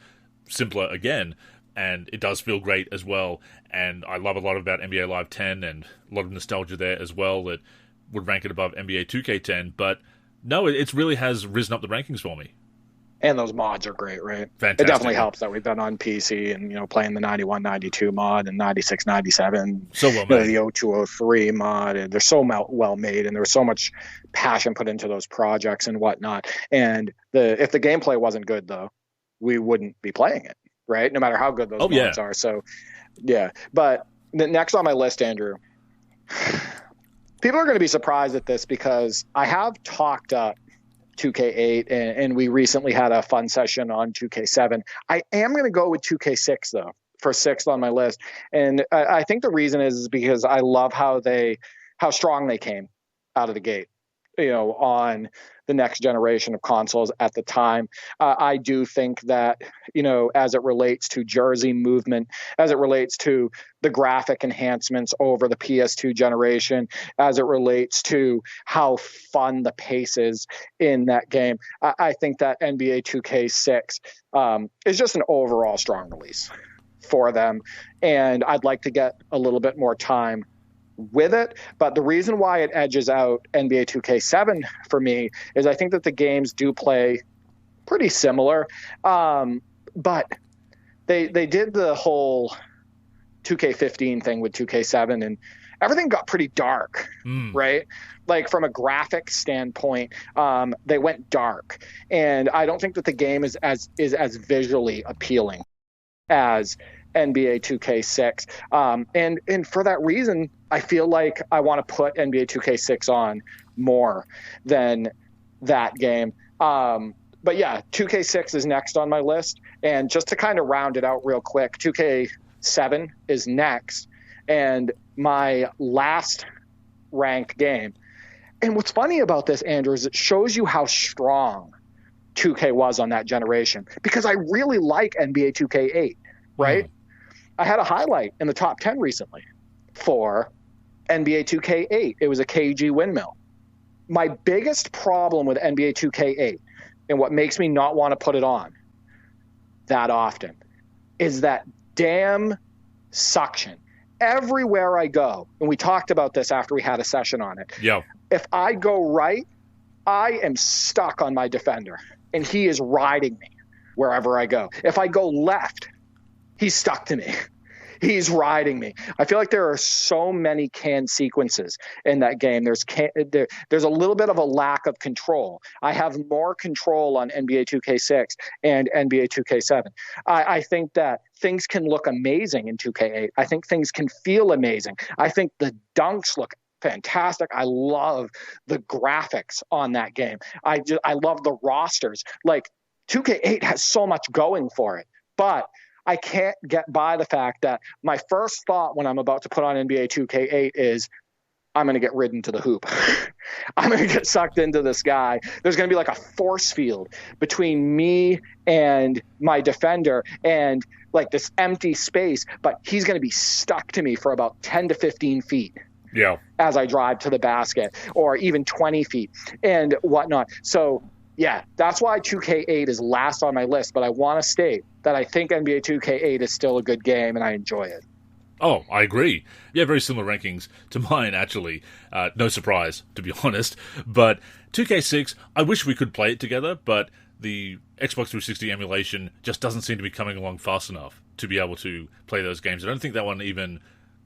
simpler again, and it does feel great as well. And I love a lot about NBA Live 10, and a lot of nostalgia there as well that would rank it above NBA 2K10. But no, it really has risen up the rankings for me.
And those mods are great, right?
Fantastic.
It definitely helps that we've been on PC and, playing the 91, 92 mod and 96, 97.
So well made.
The 0203 mod. And they're so well made, and there was so much passion put into those projects and whatnot. And if the gameplay wasn't good, though, we wouldn't be playing it, right? No matter how good those mods are. So, yeah. But the next on my list, Andrew, people are going to be surprised at this because I have talked up 2K8, and we recently had a fun session on 2K7. I am going to go with 2K6 though for 6th on my list, and I think the reason is because I love how strong they came out of the gate, on the next generation of consoles at the time. I do think that, as it relates to jersey movement, as it relates to the graphic enhancements over the PS2 generation, as it relates to how fun the pace is in that game, I think that NBA 2K6 is just an overall strong release for them. And I'd like to get a little bit more time with it. But the reason why it edges out NBA 2K7 for me is I think that the games do play pretty similar. But they did the whole 2K15 thing with 2K7, and everything got pretty dark, right? Like from a graphic standpoint, they went dark. And I don't think that the game is as visually appealing as NBA 2K6. And for that reason, I feel like I want to put NBA 2K6 on more than that game. But yeah, 2K6 is next on my list. And just to kind of round it out real quick, 2K7 is next. And my last ranked game. And what's funny about this, Andrew, is it shows you how strong 2K was on that generation. Because I really like NBA 2K8, right? I had a highlight in the top 10 recently for NBA 2K8, it was a KG windmill. My biggest problem with NBA 2K8 and what makes me not want to put it on that often is that damn suction. Everywhere I go, and we talked about this after we had a session on it.
Yeah.
If I go right, I am stuck on my defender, and he is riding me wherever I go. If I go left, he's stuck to me. He's riding me. I feel like there are so many canned sequences in that game. There's a little bit of a lack of control. I have more control on NBA 2K6 and NBA 2K7. I think that things can look amazing in 2K8. I think things can feel amazing. I think the dunks look fantastic. I love the graphics on that game. I love the rosters. Like 2K8 has so much going for it, but I can't get by the fact that my first thought when I'm about to put on NBA 2K8 is I'm going to get ridden to the hoop. I'm going to get sucked into this guy. There's going to be like a force field between me and my defender and like this empty space, but he's going to be stuck to me for about 10 to 15 feet.
Yeah.
As I drive to the basket, or even 20 feet and whatnot. So yeah, that's why 2K8 is last on my list, but I want to state that I think NBA 2K8 is still a good game and I enjoy it.
Oh, I agree. Yeah, very similar rankings to mine, actually. No surprise, to be honest. But 2K6, I wish we could play it together, but the Xbox 360 emulation just doesn't seem to be coming along fast enough to be able to play those games. I don't think that one even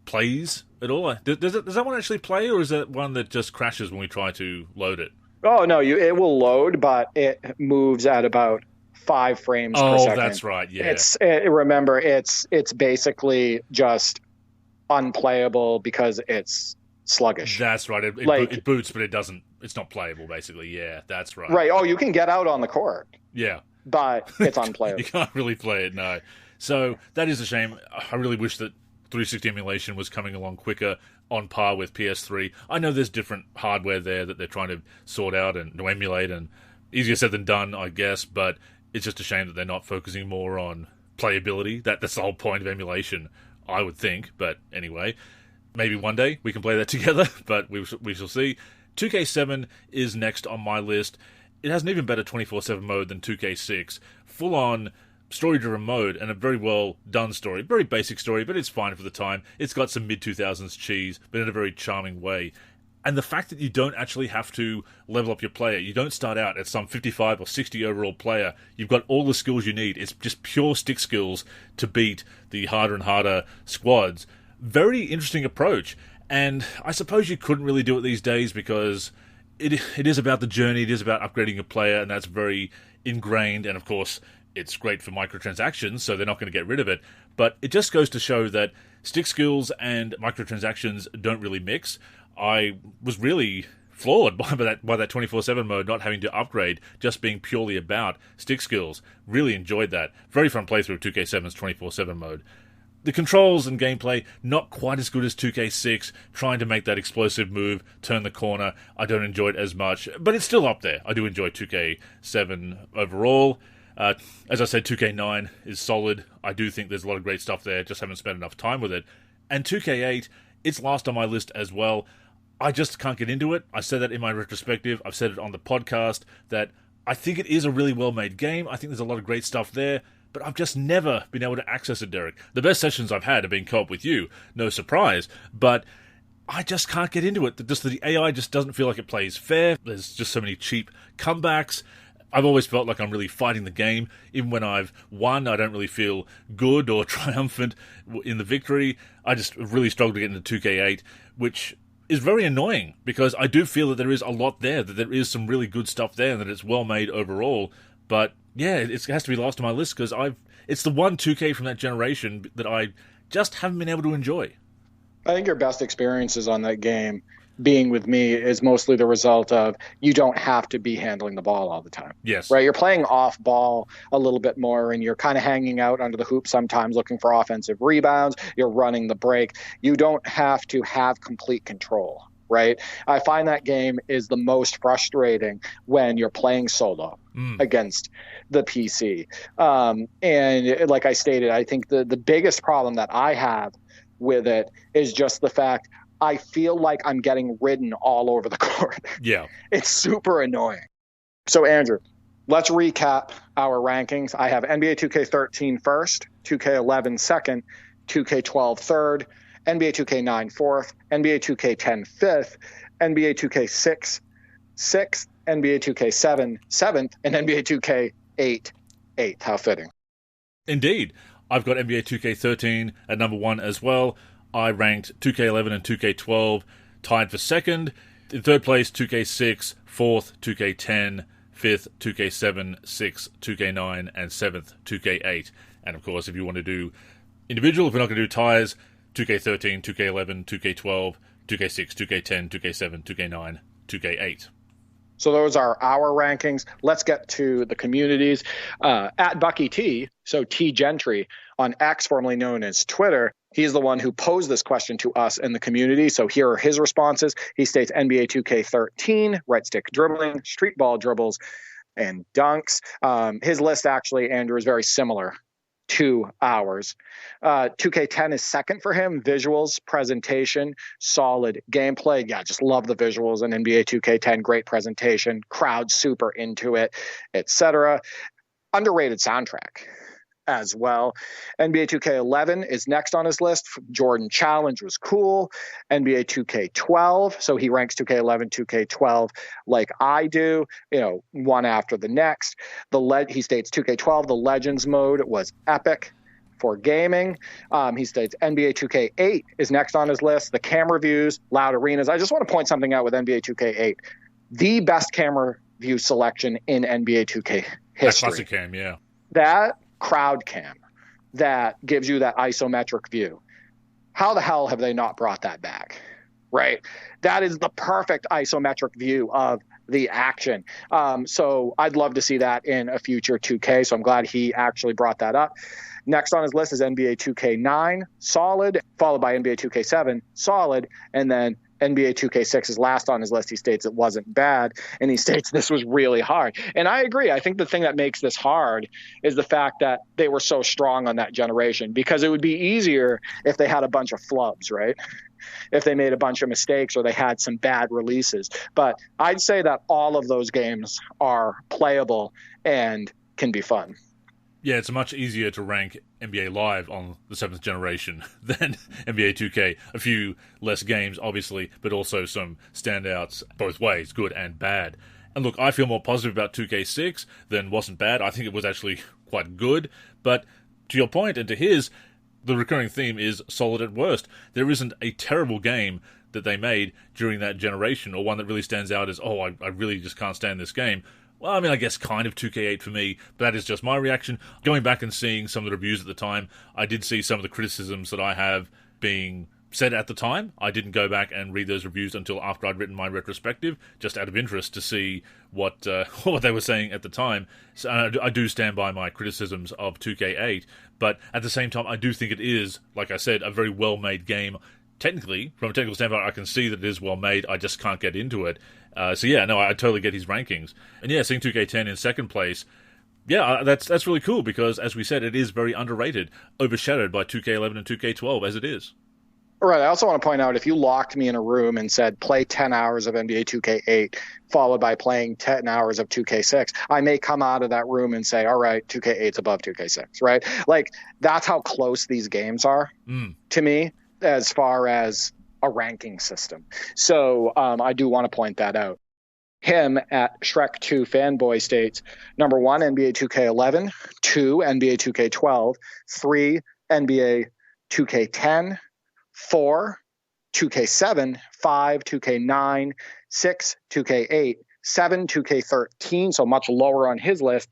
plays at all. Does that one actually play, or is that one that just crashes when we try to load it?
Oh, no, it will load, but it moves at about 5 frames per second.
Oh, that's right, yeah.
Remember, it's basically just unplayable because it's sluggish.
That's right. It boots, but it's not playable, basically. Yeah, that's right.
Right. Oh, you can get out on the court.
Yeah.
But it's unplayable.
You can't really play it, no. So that is a shame. I really wish that 360 emulation was coming along quicker, on par with PS3. I know there's different hardware there that they're trying to sort out and to emulate, and easier said than done, I guess, but it's just a shame that they're not focusing more on playability. That's the whole point of emulation, I would think. But anyway, maybe one day we can play that together, but we shall see. 2K7 is next on my list. It has an even better 24/7 mode than 2K6. Full-on story-driven mode and a very well-done story. Very basic story, but it's fine for the time. It's got some mid-2000s cheese, but in a very charming way. And the fact that you don't actually have to level up your player, you don't start out at some 55 or 60 overall player, you've got all the skills you need. It's just pure stick skills to beat the harder and harder squads. Very interesting approach, and I suppose you couldn't really do it these days because it is about the journey, it is about upgrading your player, and that's very ingrained, and of course it's great for microtransactions, so they're not going to get rid of it. But it just goes to show that stick skills and microtransactions don't really mix. I was really floored by that 24/7 mode, not having to upgrade, just being purely about stick skills. Really enjoyed that. Very fun playthrough of 2K7's 24/7 mode. The controls and gameplay, not quite as good as 2K6, trying to make that explosive move, turn the corner. I don't enjoy it as much, but it's still up there. I do enjoy 2K7 overall. As I said, 2K9 is solid. I do think there's a lot of great stuff there, just haven't spent enough time with it. And 2K8, it's last on my list as well. I just can't get into it. I said that in my retrospective. I've said it on the podcast, that I think it is a really well-made game. I think there's a lot of great stuff there, but I've just never been able to access it, Derek. The best sessions I've had have been co-op with you, no surprise, but I just can't get into it. The AI just doesn't feel like it plays fair. There's just so many cheap comebacks. I've always felt like I'm really fighting the game. Even when I've won, I don't really feel good or triumphant in the victory. I just really struggle to get into 2K8, which is very annoying because I do feel that there is a lot there, that there is some really good stuff there, and that it's well made overall. But yeah, it has to be last on my list because it's the one 2K from that generation that I just haven't been able to enjoy.
I think your best experiences on that game, being with me, is mostly the result of you don't have to be handling the ball all the time.
Yes.
Right? You're playing off ball a little bit more, and you're kind of hanging out under the hoop sometimes looking for offensive rebounds. You're running the break. You don't have to have complete control, right? I find that game is the most frustrating when you're playing solo against the PC. And like I stated, I think the biggest problem that I have with it is just the fact I feel like I'm getting ridden all over the court.
Yeah.
It's super annoying. So, Andrew, let's recap our rankings. I have NBA 2K13 first, 2K11 second, 2K12 third, NBA 2K9 fourth, NBA 2K10 fifth, NBA 2K6 sixth, NBA 2K7 seventh, and NBA 2K8 eighth. How fitting.
Indeed. I've got NBA 2K13 at number 1 as well. I ranked 2K11 and 2K12 tied for second. In third place, 2K6, fourth, 2K10, fifth, 2K7, sixth, 2K9, and seventh, 2K8. And of course, if you want to do individual, if we're not going to do ties, 2K13, 2K11, 2K12, 2K6, 2K10, 2K7, 2K9, 2K8.
So those are our rankings. Let's get to the communities. At Bucky T, so T Gentry on X, formerly known as Twitter, he's the one who posed this question to us in the community. So here are his responses. He states NBA 2K13, right stick dribbling, street ball dribbles, and dunks. His list actually, Andrew, is very similar to ours. 2K10 is second for him. Visuals, presentation, solid gameplay. Yeah, just love the visuals in NBA 2K10. Great presentation, crowd super into it, etc. Underrated soundtrack as well. NBA 2K11 is next on his list. Jordan Challenge was cool. NBA 2K12, so he ranks 2K11, 2K12 like I do, one after the next. He states 2K12, the Legends mode was epic for gaming. He states NBA 2K8 is next on his list. The camera views, loud arenas. I just want to point something out with NBA 2K8. The best camera view selection in NBA 2K history.
That classic cam, yeah.
That crowd cam that gives you that isometric view. How the hell have they not brought that back? Right? That is the perfect isometric view of the action. So I'd love to see that in a future 2K. So I'm glad he actually brought that up. Next on his list is NBA 2K9, solid, followed by NBA 2K7, solid, and then NBA 2K6 is last on his list. He states it wasn't bad, and he states this was really hard. And I agree. I think the thing that makes this hard is the fact that they were so strong on that generation, because it would be easier if they had a bunch of flubs, right? If they made a bunch of mistakes or they had some bad releases. But I'd say that all of those games are playable and can be fun.
Yeah, it's much easier to rank NBA Live on the 7th generation than NBA 2K. A few less games, obviously, but also some standouts both ways, good and bad. And look, I feel more positive about 2K6 than wasn't bad. I think it was actually quite good. But to your point and to his, the recurring theme is solid at worst. There isn't a terrible game that they made during that generation, or one that really stands out as, I really just can't stand this game. Well, I mean, I guess kind of 2K8 for me, but that is just my reaction. Going back and seeing some of the reviews at the time, I did see some of the criticisms that I have being said at the time. I didn't go back and read those reviews until after I'd written my retrospective, just out of interest to see what they were saying at the time. So I do stand by my criticisms of 2K8, but at the same time, I do think it is, like I said, a very well-made game. Technically, from a technical standpoint, I can see that it is well-made. I just can't get into it. I totally get his rankings. And yeah, seeing 2K10 in second place, yeah, that's really cool because, as we said, it is very underrated, overshadowed by 2K11 and 2K12 as it is.
Right. I also want to point out, if you locked me in a room and said, play 10 hours of NBA 2K8, followed by playing 10 hours of 2K6, I may come out of that room and say, all right, 2K8's above 2K6, right? Like, that's how close these games are to me as far as a ranking system. So I do want to point that out. Him at Shrek2 Fanboy states, number 1, NBA 2K11, 2, NBA 2K12, 3, NBA 2K10, 4, 2K7, 5, 2K9, 6, 2K8, 7, 2K13, so much lower on his list,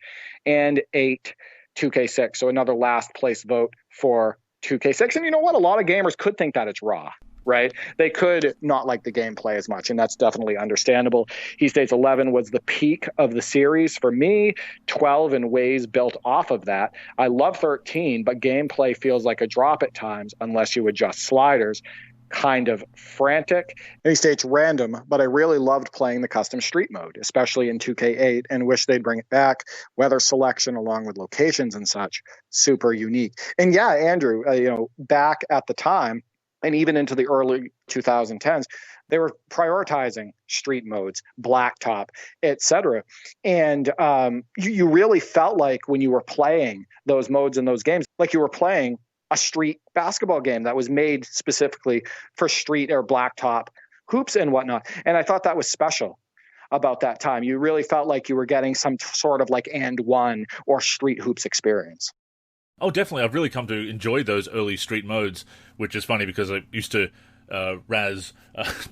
and 8, 2K6. So another last place vote for 2K6. And you know what? A lot of gamers could think that it's raw, right? They could not like the gameplay as much, and that's definitely understandable. He states 11 was the peak of the series for me, 12 in ways built off of that. I love 13, but gameplay feels like a drop at times unless you adjust sliders. Kind of frantic. And he states random, but I really loved playing the custom street mode, especially in 2K8, and wish they'd bring it back. Weather selection along with locations and such, super unique. And yeah, Andrew, back at the time, and even into the early 2010s, they were prioritizing street modes, blacktop, etc. And you really felt like when you were playing those modes in those games, like you were playing a street basketball game that was made specifically for street or blacktop hoops and whatnot. And I thought that was special about that time. You really felt like you were getting some sort of like and one or street hoops experience.
Oh, definitely. I've really come to enjoy those early street modes, which is funny because I used to razz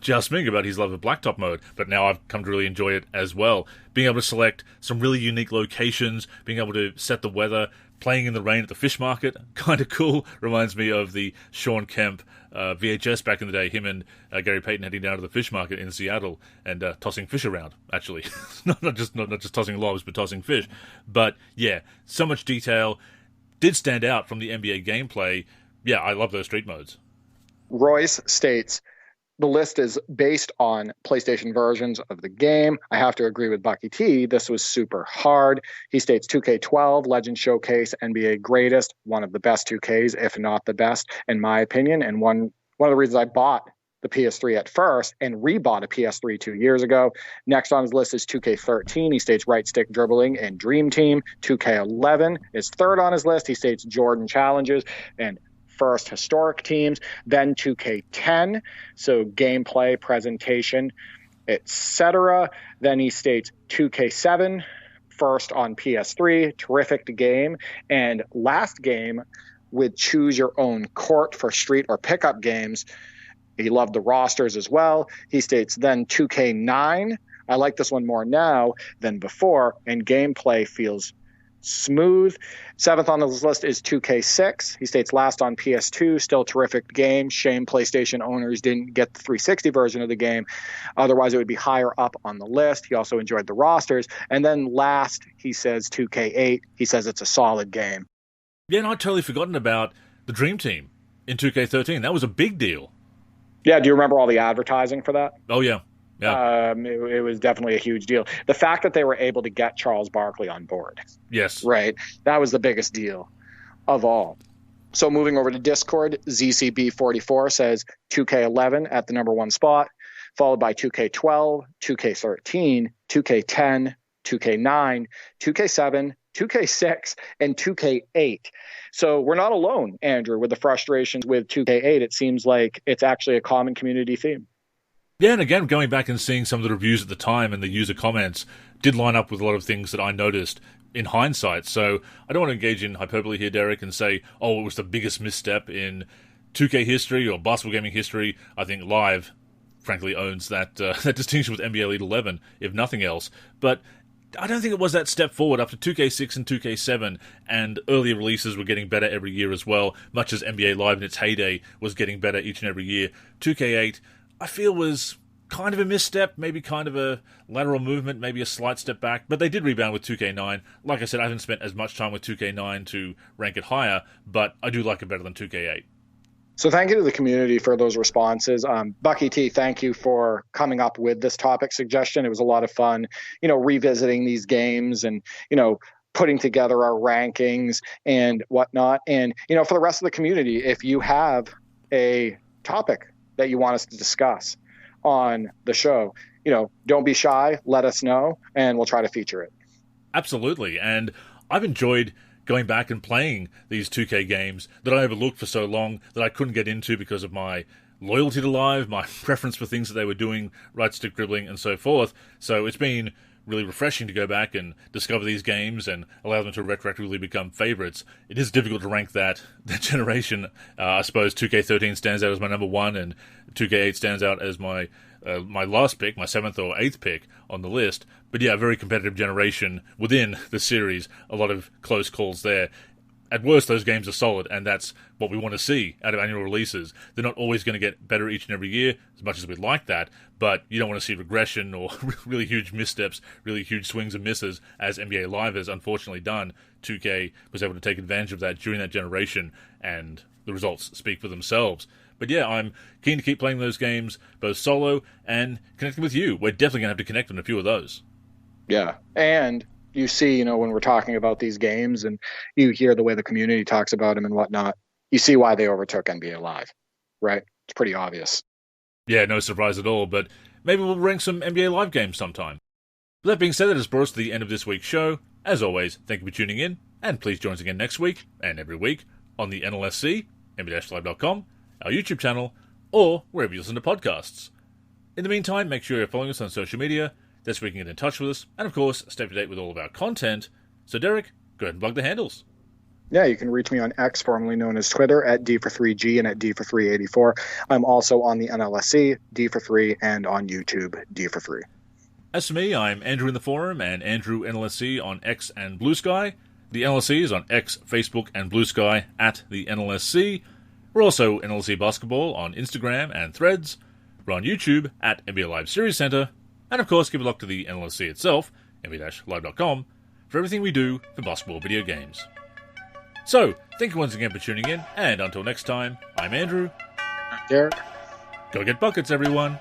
Just Ming about his love of blacktop mode, but now I've come to really enjoy it as well. Being able to select some really unique locations, being able to set the weather, playing in the rain at the fish market, kind of cool. Reminds me of the Sean Kemp VHS back in the day, him and Gary Payton heading down to the fish market in Seattle and tossing fish around, actually. not just tossing lobs, but tossing fish. But yeah, so much detail. Did stand out from the NBA gameplay. Yeah, I love those street modes.
Royce states, the list is based on PlayStation versions of the game. I have to agree with Bucky T. This was super hard. He states 2K12, Legend Showcase, NBA Greatest, one of the best 2Ks, if not the best, in my opinion. And one of the reasons I bought the PS3 at first and rebought a PS3 2 years ago. Next on his list is 2K13. He states right stick dribbling and Dream Team. 2K11 is third on his list. He states Jordan Challenges and first historic teams. Then 2K10, so gameplay, presentation, etc. Then he states 2K7, first on PS3, terrific game. And last game with choose your own court for street or pickup games. He loved the rosters as well. He states then 2K9. I like this one more now than before, and gameplay feels smooth. Seventh on this list is 2K6. He states last on PS2, still terrific game. Shame PlayStation owners didn't get the 360 version of the game. Otherwise, it would be higher up on the list. He also enjoyed the rosters. And then last, he says 2K8. He says it's a solid game.
Yeah, and I'd totally forgotten about the Dream Team in 2K13. That was a big deal.
Yeah, do you remember all the advertising for that?
Oh, yeah. Yeah.
It was definitely a huge deal. The fact that they were able to get Charles Barkley on board.
Yes.
Right. That was the biggest deal of all. So moving over to Discord, ZCB44 says 2K11 at the number one spot, followed by 2K12, 2K13, 2K10, 2K9, 2K7, 2K6, and 2K8. So we're not alone, Andrew, with the frustrations with 2K8. It seems like it's actually a common community theme.
Yeah, and again, going back and seeing some of the reviews at the time and the user comments did line up with a lot of things that I noticed in hindsight. So I don't want to engage in hyperbole here, Derek, and say, oh, it was the biggest misstep in 2K history or basketball gaming history. I think Live, frankly, owns that that distinction with NBA Elite 11, if nothing else. But I don't think it was that step forward after 2K6 and 2K7, and earlier releases were getting better every year as well, much as NBA Live in its heyday was getting better each and every year. 2K8, I feel, was kind of a misstep, maybe kind of a lateral movement, maybe a slight step back, but they did rebound with 2K9. Like I said, I haven't spent as much time with 2K9 to rank it higher, but I do like it better than 2K8.
So thank you to the community for those responses. Bucky T, thank you for coming up with this topic suggestion. It was a lot of fun, revisiting these games and, putting together our rankings and whatnot. And, for the rest of the community, if you have a topic that you want us to discuss on the show, don't be shy, let us know, and we'll try to feature it.
Absolutely. And I've enjoyed going back and playing these 2K games that I overlooked for so long that I couldn't get into because of my loyalty to Live, my preference for things that they were doing, right stick dribbling, and so forth. So it's been really refreshing to go back and discover these games and allow them to retroactively become favorites. It is difficult to rank that generation. I suppose 2K13 stands out as my number one, and 2K8 stands out as my last pick, my 7th or 8th pick on the list. But yeah, a very competitive generation within the series. A lot of close calls there. At worst, those games are solid, and that's what we want to see out of annual releases. They're not always going to get better each and every year, as much as we'd like that, but you don't want to see regression or really huge missteps, really huge swings and misses, as NBA Live has unfortunately done. 2K was able to take advantage of that during that generation, and the results speak for themselves. But yeah, I'm keen to keep playing those games, both solo and connecting with you. We're definitely going to have to connect on a few of those.
Yeah, and you see, when we're talking about these games and you hear the way the community talks about them and whatnot, you see why they overtook NBA Live, right? It's pretty obvious.
Yeah, no surprise at all, but maybe we'll rank some NBA Live games sometime. With that being said, that has brought us to the end of this week's show. As always, thank you for tuning in, and please join us again next week, and every week, on the NLSC, nba-live.com, our YouTube channel, or wherever you listen to podcasts. In the meantime, make sure you're following us on social media, that's where you can get in touch with us, and of course, stay up to date with all of our content. So Derek, go ahead and plug the handles.
Yeah, you can reach me on X, formerly known as Twitter, at D43G and at D4384. I'm also on the NLSC, D43, and on YouTube, D43.
As for me, I'm Andrew in the forum and Andrew NLSC on X and Blue Sky. The NLSC is on X, Facebook, and Blue Sky at the NLSC. We're also NLSC Basketball on Instagram and Threads. We're on YouTube at NBA Live Series Center. And of course, give a look to the NLSC itself, nba-live.com, for everything we do for basketball video games. So, thank you once again for tuning in, and until next time, I'm Andrew.
Derek.
Go get buckets, everyone.